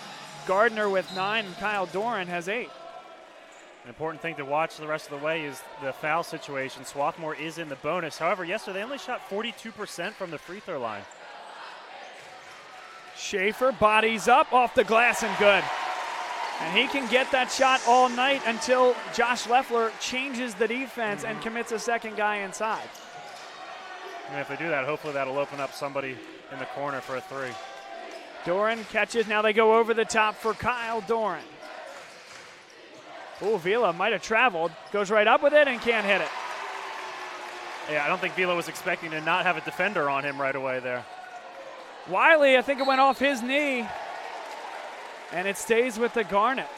Gardner with 9, and Kyle Doran has 8. An important thing to watch the rest of the way is the foul situation. Swarthmore is in the bonus. However, yesterday they only shot 42% from the free throw line. Schaefer bodies up off the glass and good. And he can get that shot all night until Josh Leffler changes the defense and commits a second guy inside. And if they do that, hopefully that'll open up somebody in the corner for a 3. Doran catches. Now they go over the top for Kyle Doran. Oh, Vila might have traveled. Goes right up with it and can't hit it. Yeah, I don't think Vila was expecting to not have a defender on him right away there. Wiley, I think it went off his knee. And it stays with the Garnet.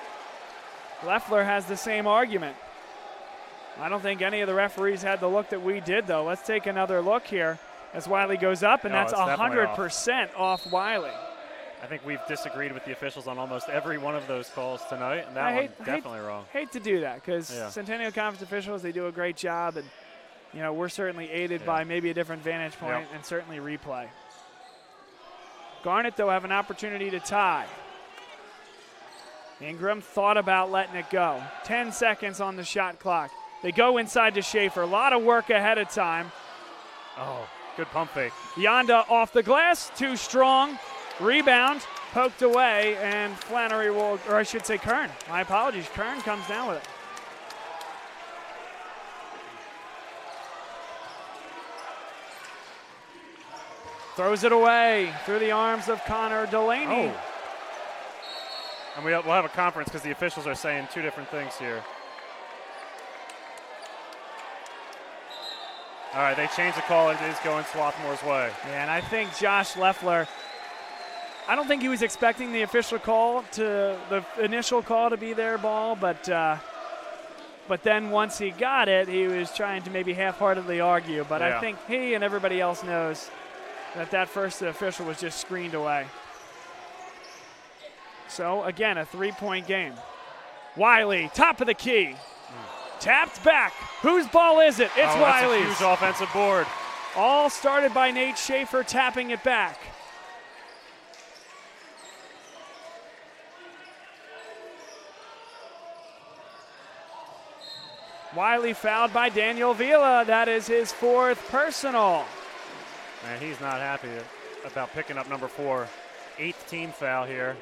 Leffler has the same argument. I don't think any of the referees had the look that we did, though. Let's take another look here as Wiley goes up, and that's 100% off Wiley. I think we've disagreed with the officials on almost every one of those calls tonight, and that one's definitely wrong. Hate to do that because Centennial Conference officials, they do a great job, and you know we're certainly aided by maybe a different vantage point and certainly replay. Garnet, though, have an opportunity to tie. Ingram thought about letting it go. 10 seconds on the shot clock. They go inside to Schaefer. A lot of work ahead of time. Oh, good pump fake. Yonda off the glass, too strong. Rebound, poked away, and Flannery will, or I should say Kern. My apologies. Kern comes down with it. Throws it away through the arms of Connor Delaney. Oh. And we'll have a conference because the officials are saying two different things here. All right, they changed the call. It is going Swarthmore's way. Yeah, and I think Josh Leffler, I don't think he was expecting the official call the initial call to be their ball, but then once he got it, he was trying to maybe half-heartedly argue. But I think he and everybody else knows that first official was just screened away. So, again, a 3-point game. Wiley, top of the key. Tapped back. Whose ball is it? It's Wiley's. That's a huge offensive board. All started by Nate Schaefer tapping it back. Wiley fouled by Daniel Vila. That is his 4th personal. Man, he's not happy about picking up number 4. 8th team foul here.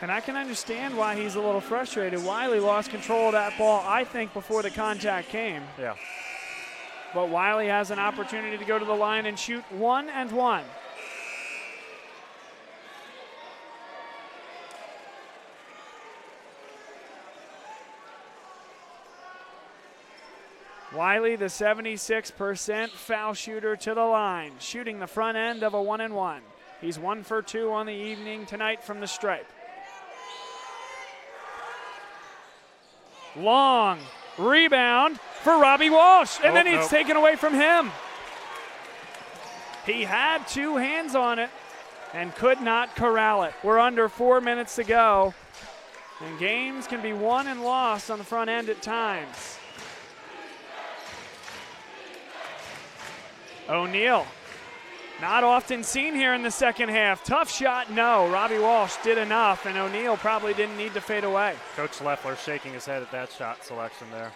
And I can understand why he's a little frustrated. Wiley lost control of that ball, I think, before the contact came. Yeah. But Wiley has an opportunity to go to the line and shoot 1 and 1. Wiley, the 76% foul shooter to the line, shooting the front end of a 1-and-1. He's 1 for 2 on the evening tonight from the stripe. Long rebound for Robbie Walsh, and then it's taken away from him. He had 2 hands on it and could not corral it. We're under 4 minutes to go, and games can be won and lost on the front end at times. O'Neal, not often seen here in the second half. Tough shot, no. Robbie Walsh did enough, and O'Neal probably didn't need to fade away. Coach Leffler shaking his head at that shot selection there.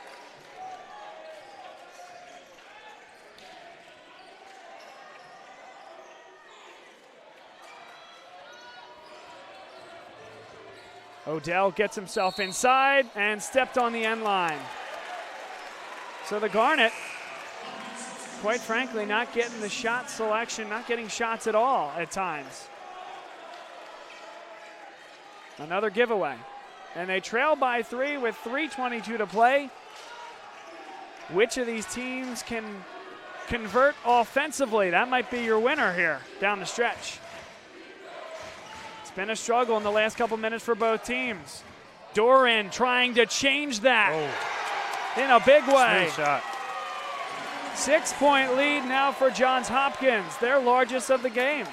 Odell gets himself inside and stepped on the end line. So the Garnet, quite frankly, not getting the shot selection, not getting shots at all at times. Another giveaway. And they trail by 3 with 3:22 to play. Which of these teams can convert offensively? That might be your winner here down the stretch. It's been a struggle in the last couple minutes for both teams. Doran trying to change that in a big way. Smooth shot. 6-point lead now for Johns Hopkins, their largest of the game.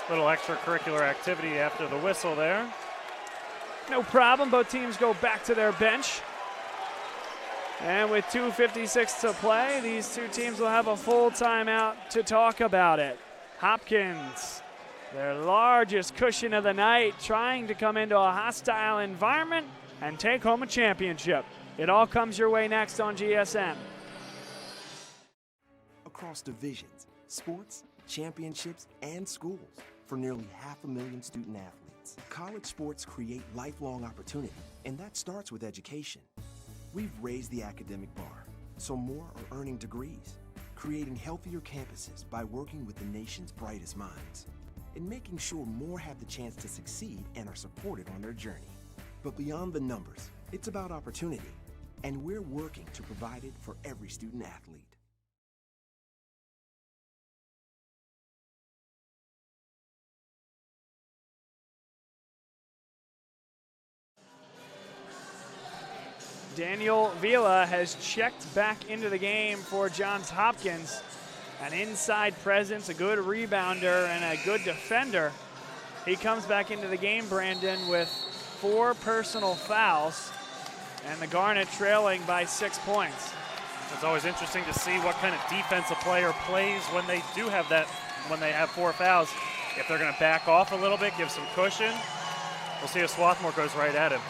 Little extracurricular activity after the whistle there. No problem, both teams go back to their bench. And with 2:56 to play, these two teams will have a full timeout to talk about it. Hopkins, their largest cushion of the night, trying to come into a hostile environment and take home a championship. It all comes your way next on GSN. Across divisions, sports, championships, and schools for nearly 500,000 student athletes. College sports create lifelong opportunity, and that starts with education. We've raised the academic bar, so more are earning degrees, creating healthier campuses by working with the nation's brightest minds, and making sure more have the chance to succeed and are supported on their journey. But beyond the numbers, it's about opportunity, and we're working to provide it for every student athlete. Daniel Vila has checked back into the game for Johns Hopkins. An inside presence, a good rebounder, and a good defender. He comes back into the game, Brandon, with 4 personal fouls, and the Garnet trailing by 6 points. It's always interesting to see what kind of defense a player plays when they do have that, when they have 4 fouls. If they're going to back off a little bit, give some cushion. We'll see if Swarthmore goes right at him.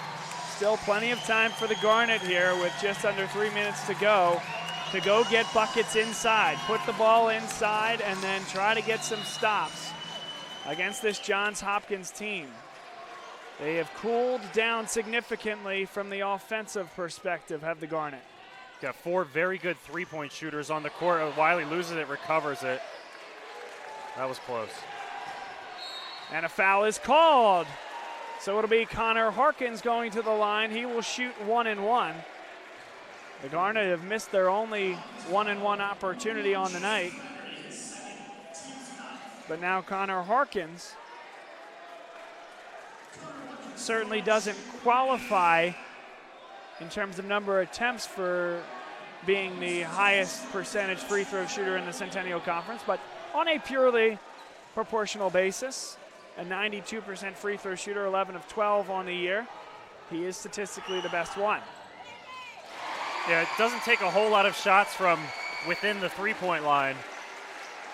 Still plenty of time for the Garnet here with just under 3 minutes to go get buckets inside, put the ball inside, and then try to get some stops against this Johns Hopkins team. They have cooled down significantly from the offensive perspective, have the Garnet. Got 4 very good three-point shooters on the court. Wiley loses it, recovers it. That was close. And a foul is called. So it'll be Connor Harkins going to the line. He will shoot 1-and-1. The Garnet have missed their only 1-and-1 opportunity on the night. But now Connor Harkins certainly doesn't qualify in terms of number of attempts for being the highest percentage free throw shooter in the Centennial Conference, but on a purely proportional basis, a 92% free throw shooter, 11 of 12 on the year. He is statistically the best one. Yeah, it doesn't take a whole lot of shots from within the three-point line,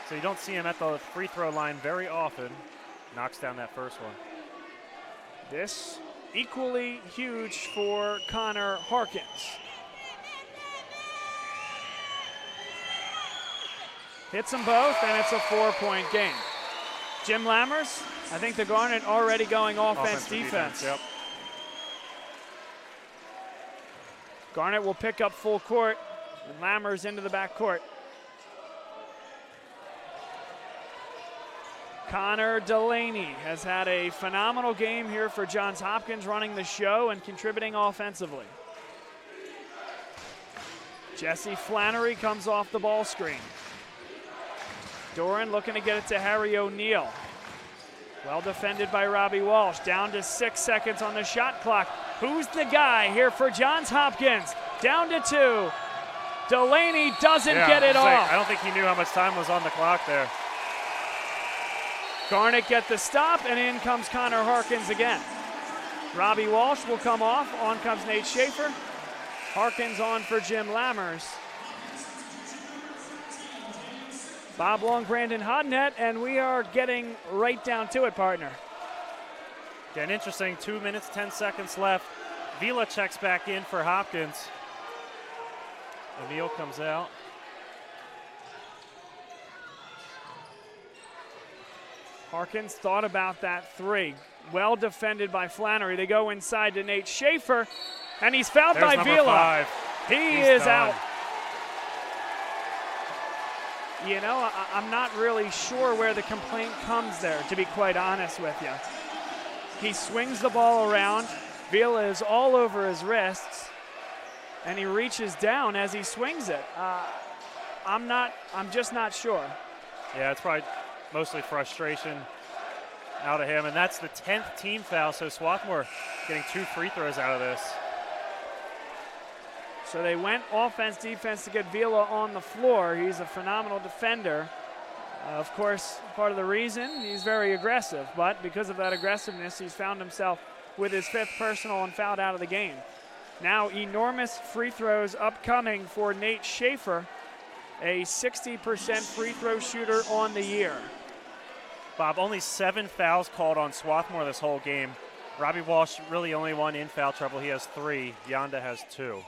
so you don't see him at the free throw line very often. Knocks down that first one. This equally huge for Connor Harkins. Hits them both, and it's a 4-point game. Jim Lammers, I think the Garnet already going offense-defense. Yep. Garnet will pick up full court, and Lammers into the back court. Connor Delaney has had a phenomenal game here for Johns Hopkins, running the show and contributing offensively. Jesse Flannery comes off the ball screen. Doran looking to get it to Harry O'Neal. Well defended by Robbie Walsh. Down to 6 seconds on the shot clock. Who's the guy here for Johns Hopkins? Down to 2. Delaney doesn't get it off. I don't think he knew how much time was on the clock there. Garnett get the stop, and in comes Connor Harkins again. Robbie Walsh will come off. On comes Nate Schaefer. Harkins on for Jim Lammers. Bob Long, Brandon Hodnett, and we are getting right down to it, partner. Again, interesting, 2 minutes, 10 seconds left. Vila checks back in for Hopkins. O'Neal comes out. Harkins thought about that 3. Well defended by Flannery. They go inside to Nate Schaefer, and he's fouled There's by number Vila. 5. He He's is done. out. You know, I'm not really sure where the complaint comes there, to be quite honest with you. He swings the ball around. Vila is all over his wrists, and he reaches down as he swings it. I'm just not sure. Yeah, it's probably mostly frustration out of him, and that's the 10th team foul, so Swarthmore getting 2 free throws out of this. So they went offense, defense to get Vila on the floor. He's a phenomenal defender. Of course, part of the reason he's very aggressive, but because of that aggressiveness, he's found himself with his 5th personal and fouled out of the game. Now enormous free throws upcoming for Nate Schaefer, a 60% free throw shooter on the year. Bob, only 7 fouls called on Swarthmore this whole game. Robbie Walsh really only one in foul trouble. He has 3. Yonda has 2.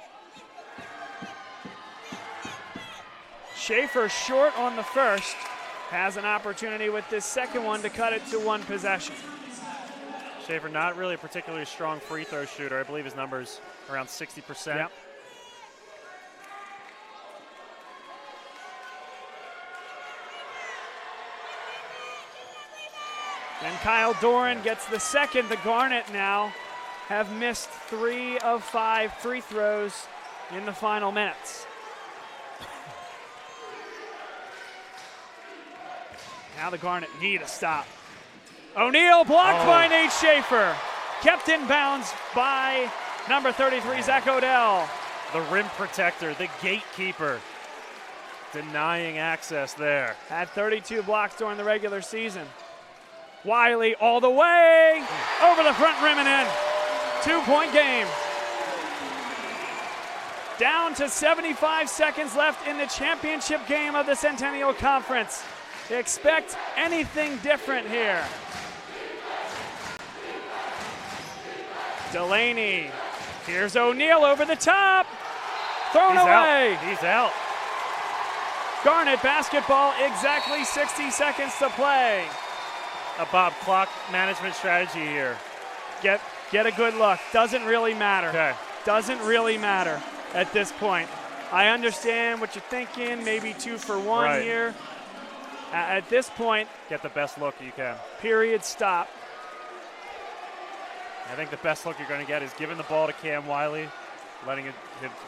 Schaefer short on the first, has an opportunity with this second one to cut it to 1 possession. Schaefer not really a particularly strong free throw shooter. I believe his number's around 60%. Yep. And Kyle Doran gets the second. The Garnet now have missed 3 of 5 free throws in the final minutes. Now the Garnet need a stop. O'Neal blocked by Nate Schaefer. Kept in bounds by number 33, Zach Odell. The rim protector, the gatekeeper, denying access there. Had 32 blocks during the regular season. Wiley all the way, over the front rim and in. 2-point game. Down to 75 seconds left in the championship game of the Centennial Conference. Expect anything different here. Delaney. Here's O'Neal over the top. Thrown away. He's out. Garnet basketball, exactly 60 seconds to play. A Bob clock management strategy here. Get a good look. Doesn't really matter. Okay. Doesn't really matter at this point. I understand what you're thinking. Maybe 2 for 1 here. At this point, get the best look you can. Period, stop. I think the best look you're going to get is giving the ball to Cam Wiley, letting him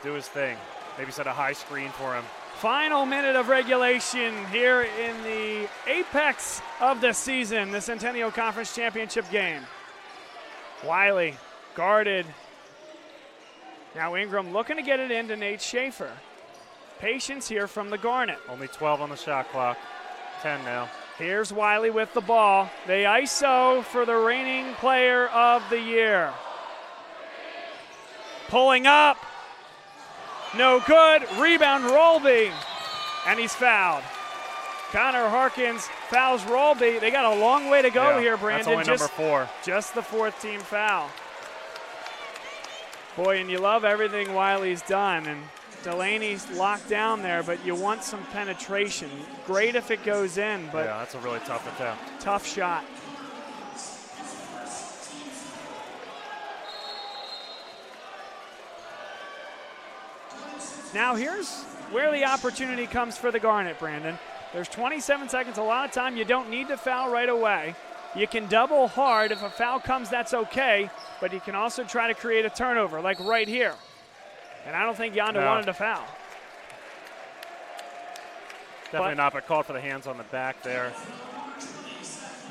do his thing. Maybe set a high screen for him. Final minute of regulation here in the apex of the season, the Centennial Conference Championship game. Wiley guarded. Now Ingram looking to get it into Nate Schaefer. Patience here from the Garnet. Only 12 on the shot clock. 10 now. Here's Wiley with the ball. They ISO for the reigning player of the year. Pulling up. No good. Rebound Rolby. And he's fouled. Connor Harkins fouls Rolby. They got a long way to go here, Brandon. That's only number 4. Just the 4th team foul. Boy, and you love everything Wiley's done. And Delaney's locked down there, but you want some penetration. Great if it goes in, but yeah, that's a really tough attempt. Tough shot. Now here's where the opportunity comes for the Garnet, Brandon. There's 27 seconds. A lot of time you don't need to foul right away. You can double hard. If a foul comes, that's okay, but you can also try to create a turnover, like right here. And I don't think Yonda wanted to foul. Definitely not, but called for the hands on the back there.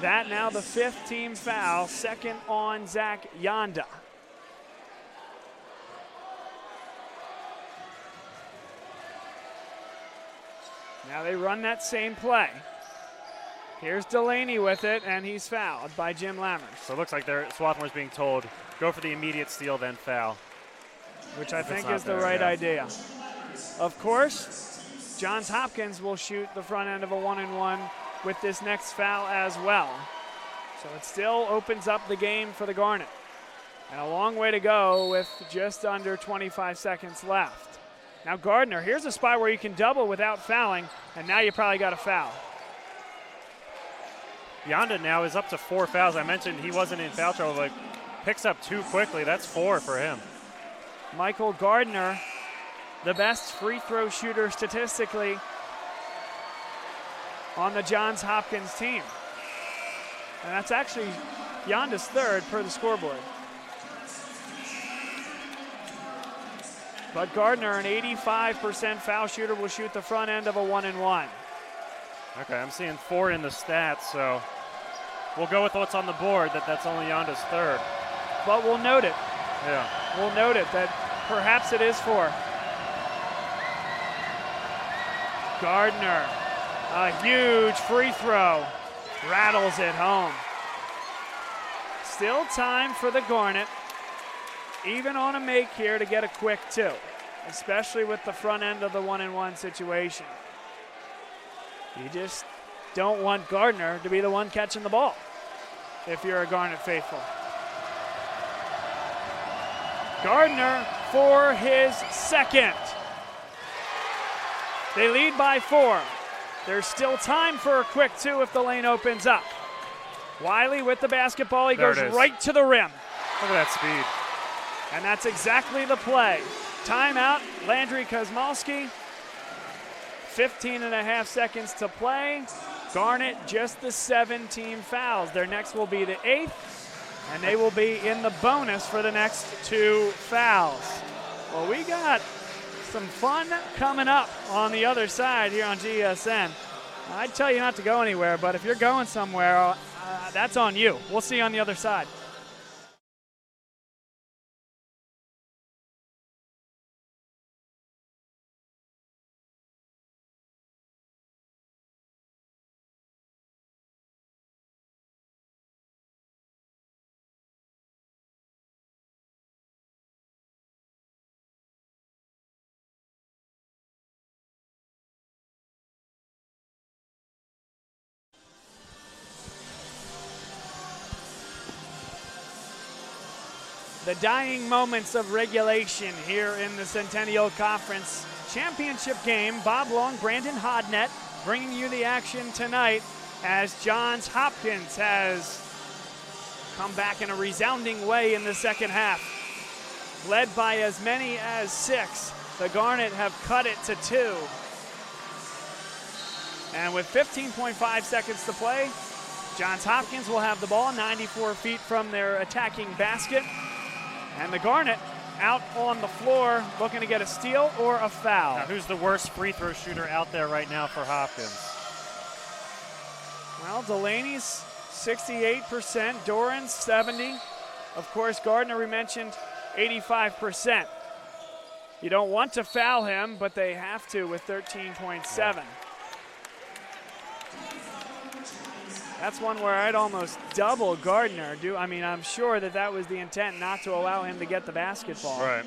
That now the 5th team foul, second on Zach Yonda. Now they run that same play. Here's Delaney with it, and he's fouled by Jim Lammers. So it looks like Swarthmore's being told, go for the immediate steal, then foul. Which I think is the right idea. Of course, Johns Hopkins will shoot the front end of a 1-and-1 with this next foul as well. So it still opens up the game for the Garnet. And a long way to go with just under 25 seconds left. Now Gardner, here's a spot where you can double without fouling, and now you probably got a foul. Yonda now is up to 4 fouls. I mentioned he wasn't in foul trouble, but picks up 2 quickly. That's 4 for him. Michael Gardner, the best free throw shooter statistically on the Johns Hopkins team. And that's actually Yonda's 3rd per the scoreboard. But Gardner, an 85% foul shooter, will shoot the front end of a 1-and-1. Okay, I'm seeing 4 in the stats, so we'll go with what's on the board, that's only Yonda's 3rd. But we'll note it. Yeah. We'll note it that perhaps it is 4. Gardner, a huge free throw, rattles it home. Still time for the Garnet, even on a make here, to get a quick 2, especially with the front end of the 1-and-1 situation. You just don't want Gardner to be the one catching the ball if you're a Garnet faithful. Gardner for his 2nd. They lead by 4. There's still time for a quick 2 if the lane opens up. Wiley with the basketball. He goes right to the rim. Look at that speed. And that's exactly the play. Timeout, Landry Kosmalski. 15.5 seconds to play. Garnet just the 7 team fouls. Their next will be the 8th, and they will be in the bonus for the next 2 fouls. Well, we got some fun coming up on the other side here on GSN. I'd tell you not to go anywhere, but if you're going somewhere, that's on you. We'll see you on the other side. The dying moments of regulation here in the Centennial Conference Championship game. Bob Long, Brandon Hodnett bringing you the action tonight as Johns Hopkins has come back in a resounding way in the second half. Led by as many as 6, the Garnet have cut it to 2. And with 15.5 seconds to play, Johns Hopkins will have the ball 94 feet from their attacking basket. And the Garnet out on the floor looking to get a steal or a foul. Now, who's the worst free throw shooter out there right now for Hopkins? Well, Delaney's 68%, Doran's 70%. Of course, Gardner, we mentioned, 85%. You don't want to foul him, but they have to with 13.7. That's one where I'd almost double Gardner. I'm sure that was the intent, not to allow him to get the basketball. Right.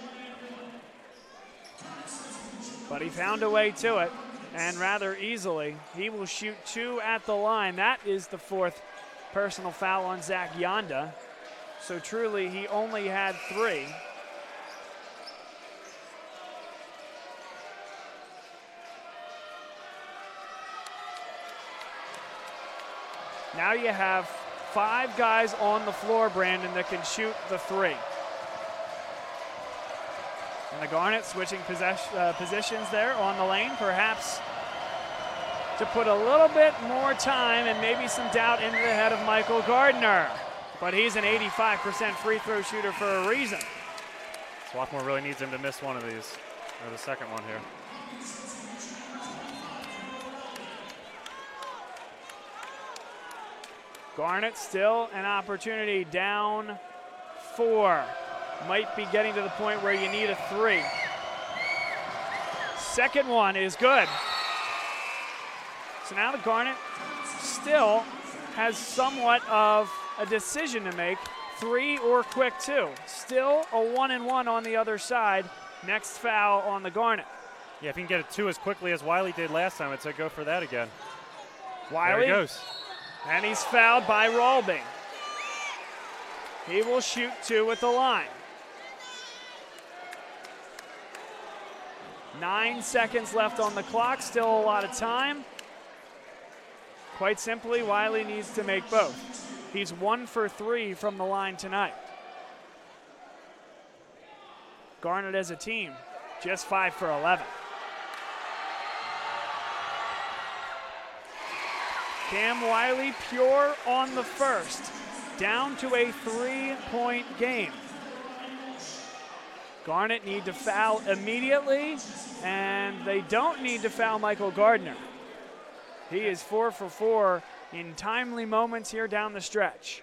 But he found a way to it, and rather easily. He will shoot 2 at the line. That is the 4th personal foul on Zach Yonda. So truly, he only had 3. Now you have 5 guys on the floor, Brandon, that can shoot the 3. And the Garnet switching positions there on the lane. Perhaps to put a little bit more time and maybe some doubt into the head of Michael Gardner. But he's an 85% free throw shooter for a reason. Swarthmore really needs him to miss one of these, or the second one here. Garnett still an opportunity, down 4. Might be getting to the point where you need a 3. Second one is good. So now the Garnet still has somewhat of a decision to make, 3 or quick 2. Still a 1-and-1 on the other side. Next foul on the Garnet. Yeah, if he can get a 2 as quickly as Wiley did last time, I'd say go for that again. Wiley. There he goes. And he's fouled by Rolbing. He will shoot 2 at the line. 9 seconds left on the clock, still a lot of time. Quite simply, Wiley needs to make both. He's 1 for 3 from the line tonight. Garnet as a team, just 5 for 11. Cam Wiley pure on the first, down to a 3-point game. Garnet need to foul immediately, and they don't need to foul Michael Gardner. He is 4 for 4 in timely moments here down the stretch.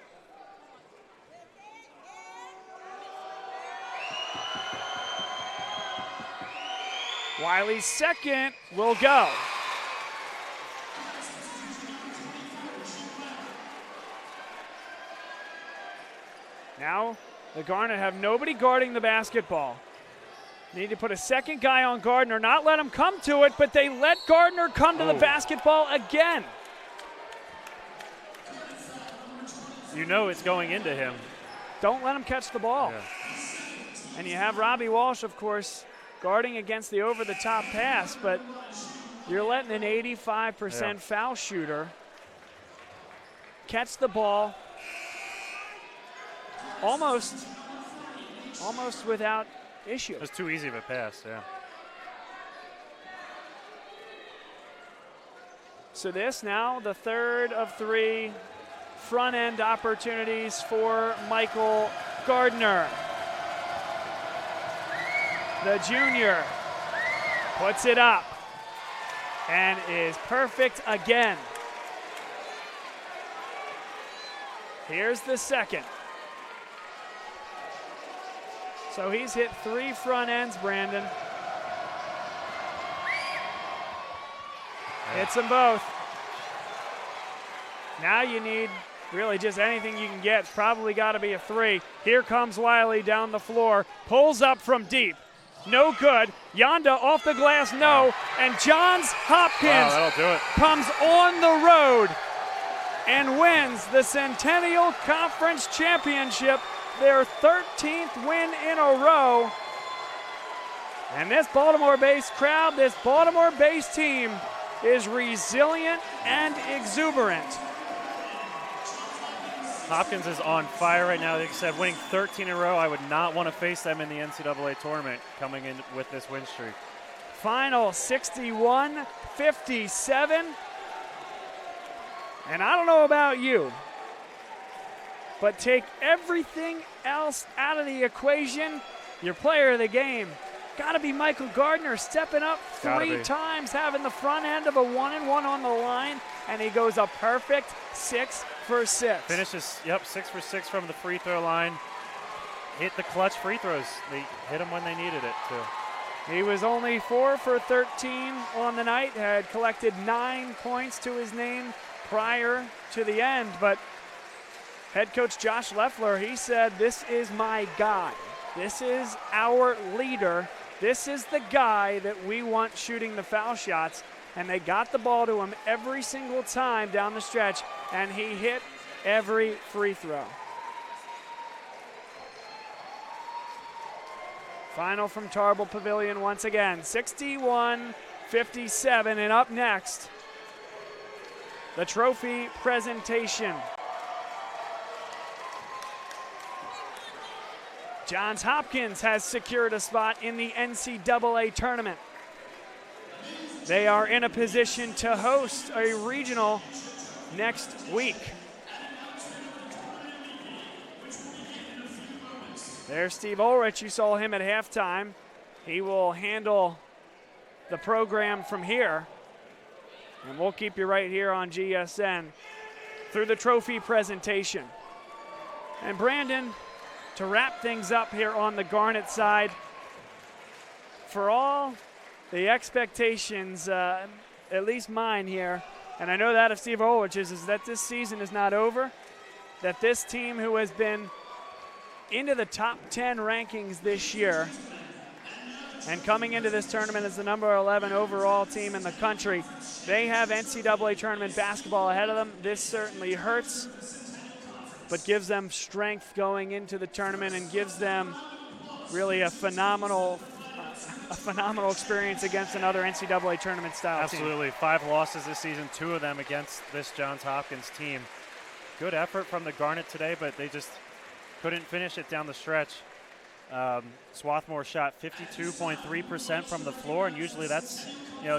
Wiley's second will go. Now the Garnet have nobody guarding the basketball. Need to put a second guy on Gardner, not let him come to it, but they let Gardner come to the basketball again. You know it's going into him. Don't let him catch the ball. Yeah. And you have Robbie Walsh, of course, guarding against the over-the-top pass, but you're letting an 85% foul shooter catch the ball almost without issue. It's too easy of a pass, yeah. So this now the third of 3 front-end opportunities for Michael Gardner. The junior puts it up and is perfect again. Here's the second. So he's hit 3 front ends, Brandon. Hits them both. Now you need really just anything you can get. It's probably got to be a 3. Here comes Wiley down the floor. Pulls up from deep. No good. Yonda off the glass, no. And Johns Hopkins that'll do it. comes on the road and wins the Centennial Conference Championship, their 13th win in a row. And this Baltimore-based crowd, this Baltimore-based team is resilient and exuberant. Hopkins is on fire right now. Like I said, winning 13 in a row. I would not want to face them in the NCAA tournament coming in with this win streak. Final 61-57. And I don't know about you, but take everything else out of the equation. Your player of the game got to be Michael Gardner, stepping up 3 times, having the front end of a 1-and-1 on the line, and he goes a perfect 6 for 6. Finishes, 6 for 6 from the free throw line. Hit the clutch free throws. They hit them when they needed it, too. He was only 4 for 13 on the night, had collected 9 points to his name prior to the end, but head coach Josh Leffler, he said, this is my guy. This is our leader. This is the guy that we want shooting the foul shots. And they got the ball to him every single time down the stretch, and he hit every free throw. Final from Tarbell Pavilion once again, 61-57. And up next, the trophy presentation. Johns Hopkins has secured a spot in the NCAA tournament. they are in a position to host a regional next week. There's Steve Ulrich. You saw him at halftime. He will handle the program from here. And we'll keep you right here on GSN through the trophy presentation. And Brandon, to wrap things up here on the Garnet side, for all the expectations, at least mine here, and I know that of Steve Ulrich, is that this season is not over, that this team who has been into the top 10 rankings this year and coming into this tournament as the number 11 overall team in the country, they have NCAA tournament basketball ahead of them. This certainly hurts, but gives them strength going into the tournament and gives them really a phenomenal experience against another NCAA tournament style team. Absolutely. 5 losses this season, 2 of them against this Johns Hopkins team. Good effort from the Garnet today, but they just couldn't finish it down the stretch. Swarthmore shot 52.3% from the floor, and usually that's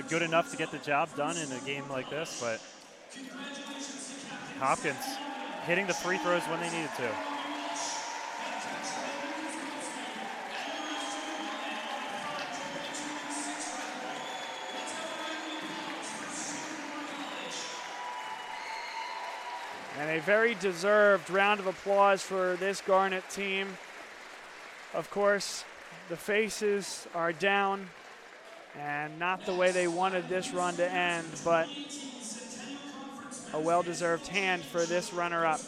good enough to get the job done in a game like this. But Hopkins hitting the free throws when they needed to. And a very deserved round of applause for this Garnet team. Of course, the faces are down and not the way they wanted this run to end, but a well-deserved hand for this runner-up.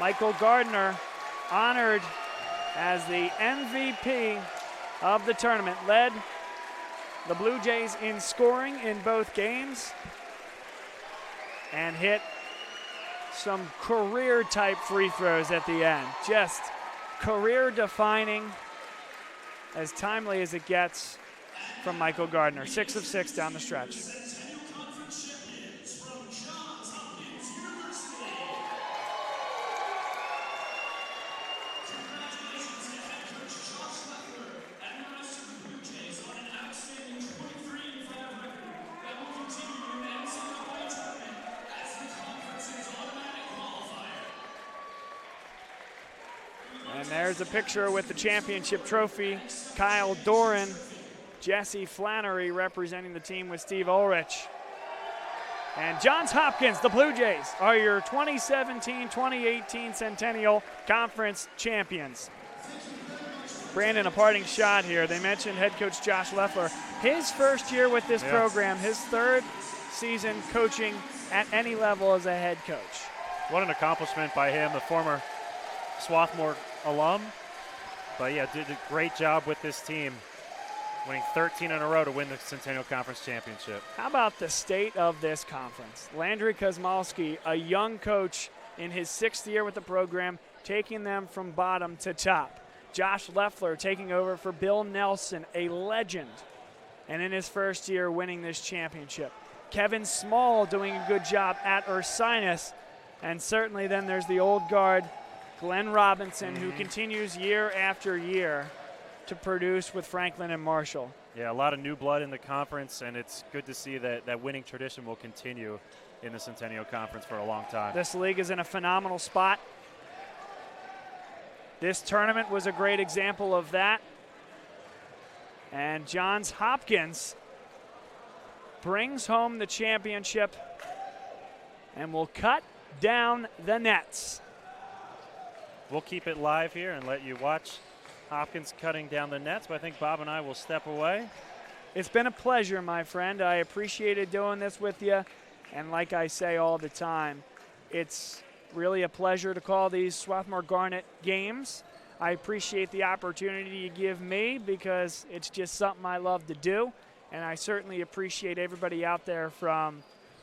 Michael Gardner honored as the MVP of the tournament, led the Blue Jays in scoring in both games and hit some career-type free throws at the end. Just career-defining, as timely as it gets from Michael Gardner. 6 of 6 down the stretch. There's a picture with the championship trophy. Kyle Doran, Jesse Flannery representing the team with Steve Ulrich. And Johns Hopkins, the Blue Jays, are your 2017-2018 Centennial Conference champions. Brandon, a parting shot here. They mentioned head coach Josh Leffler. His first year with this program, his 3rd season coaching at any level as a head coach. What an accomplishment by him, the former Swarthmore alum. But yeah, did a great job with this team, winning 13 in a row to win the Centennial Conference Championship. How about the state of this conference? Landry Kosmalski, a young coach in his 6th year with the program, taking them from bottom to top. Josh Leffler taking over for Bill Nelson, a legend, and in his first year winning this championship. Kevin Small doing a good job at Ursinus, and certainly then there's the old guard, Glenn Robinson, who continues year after year to produce with Franklin and Marshall. Yeah, a lot of new blood in the conference, and it's good to see that that winning tradition will continue in the Centennial Conference for a long time. This league is in a phenomenal spot. This tournament was a great example of that. And Johns Hopkins brings home the championship and will cut down the nets. We'll keep it live here and let you watch Hopkins cutting down the nets, but I think Bob and I will step away. It's been a pleasure, my friend. I appreciated doing this with you. And like I say all the time, it's really a pleasure to call these Swarthmore Garnet games. I appreciate the opportunity you give me because it's just something I love to do. And I certainly appreciate everybody out there from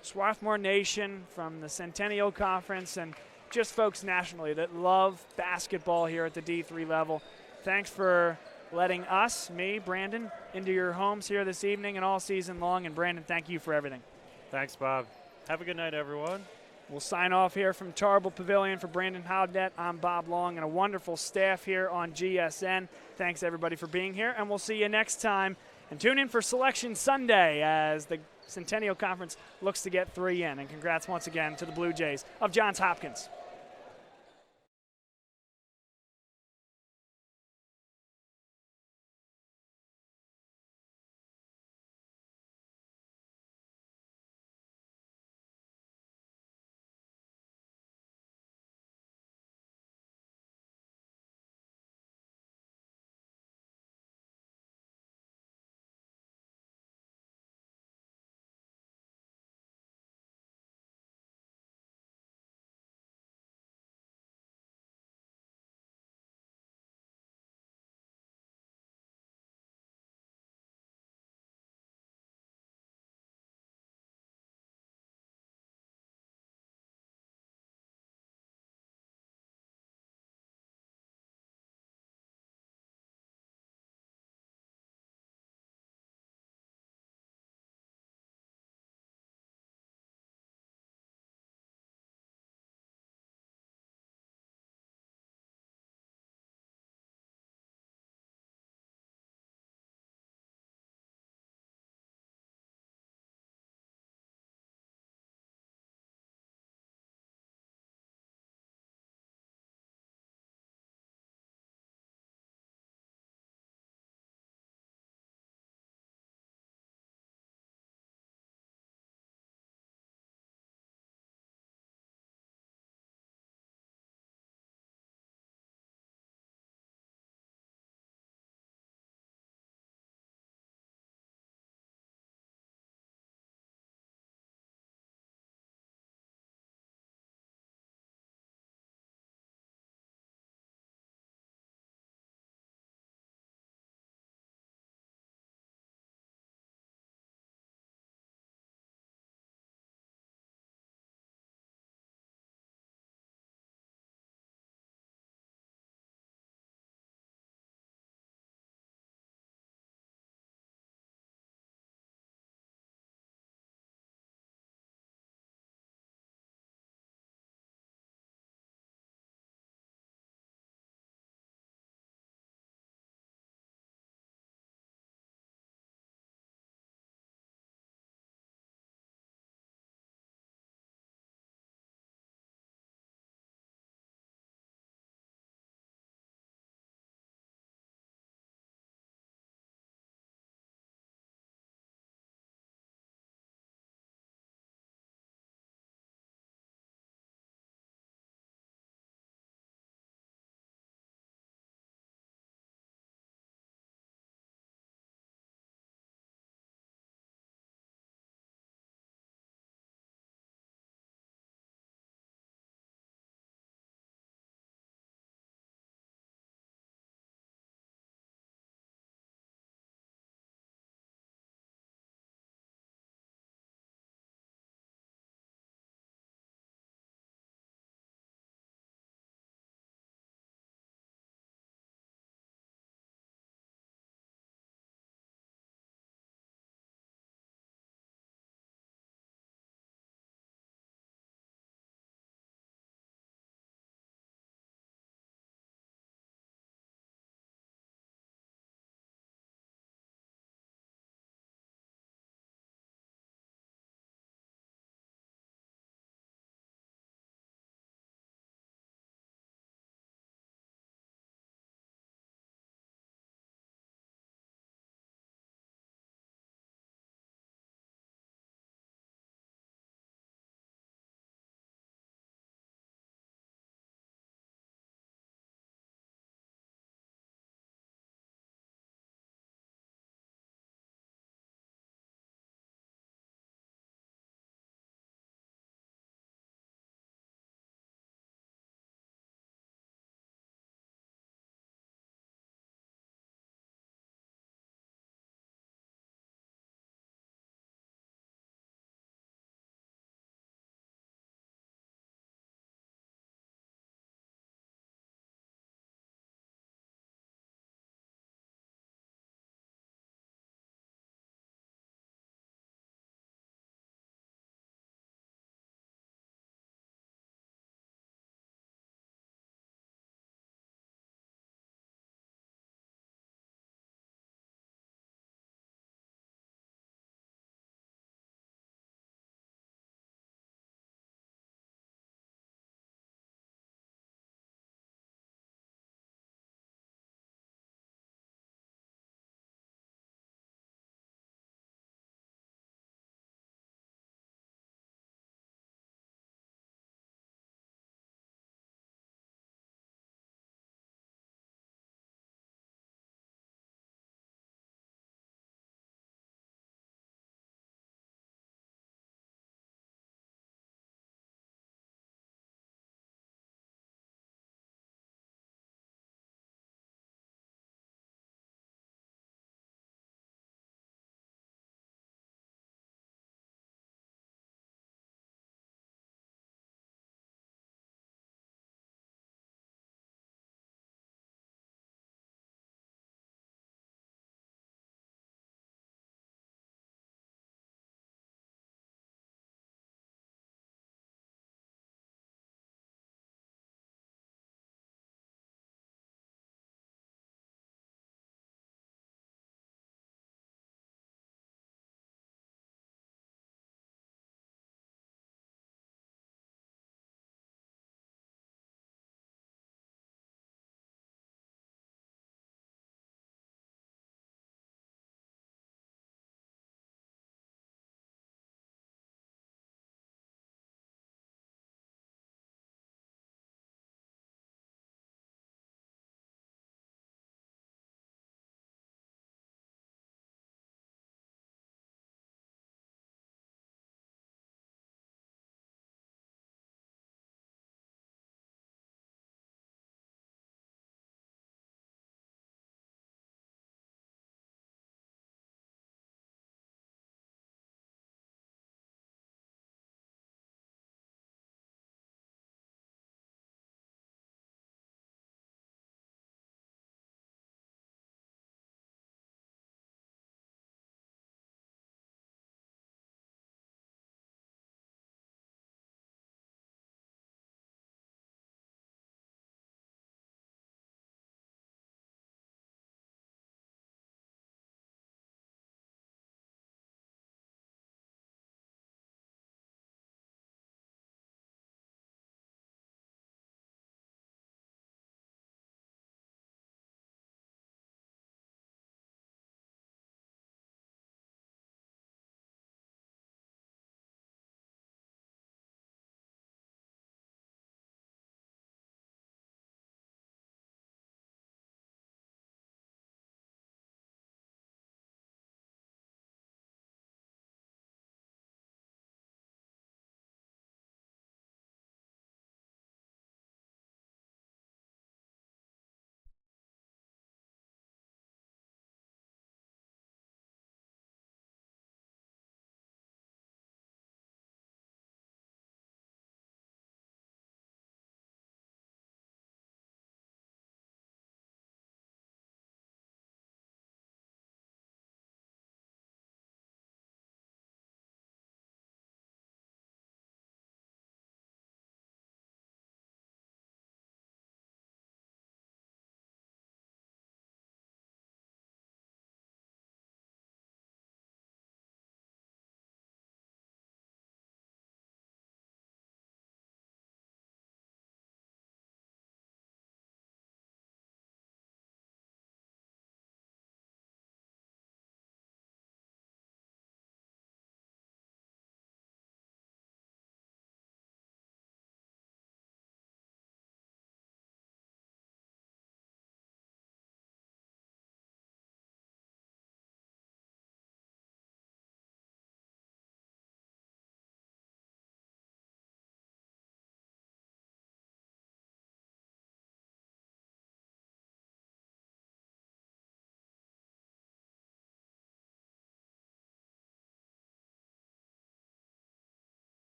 Swarthmore Nation, from the Centennial Conference, and just folks nationally that love basketball here at the D3 level. Thanks for letting us, me, Brandon, into your homes here this evening and all season long. And Brandon, thank you for everything. Thanks, Bob. Have a good night, everyone. We'll sign off here from Tarbell Pavilion. For Brandon Howdett, I'm Bob Long, and a wonderful staff here on GSN. Thanks, everybody, for being here, and we'll see you next time. And tune in for Selection Sunday as the Centennial Conference looks to get 3 in. And congrats once again to the Blue Jays of Johns Hopkins.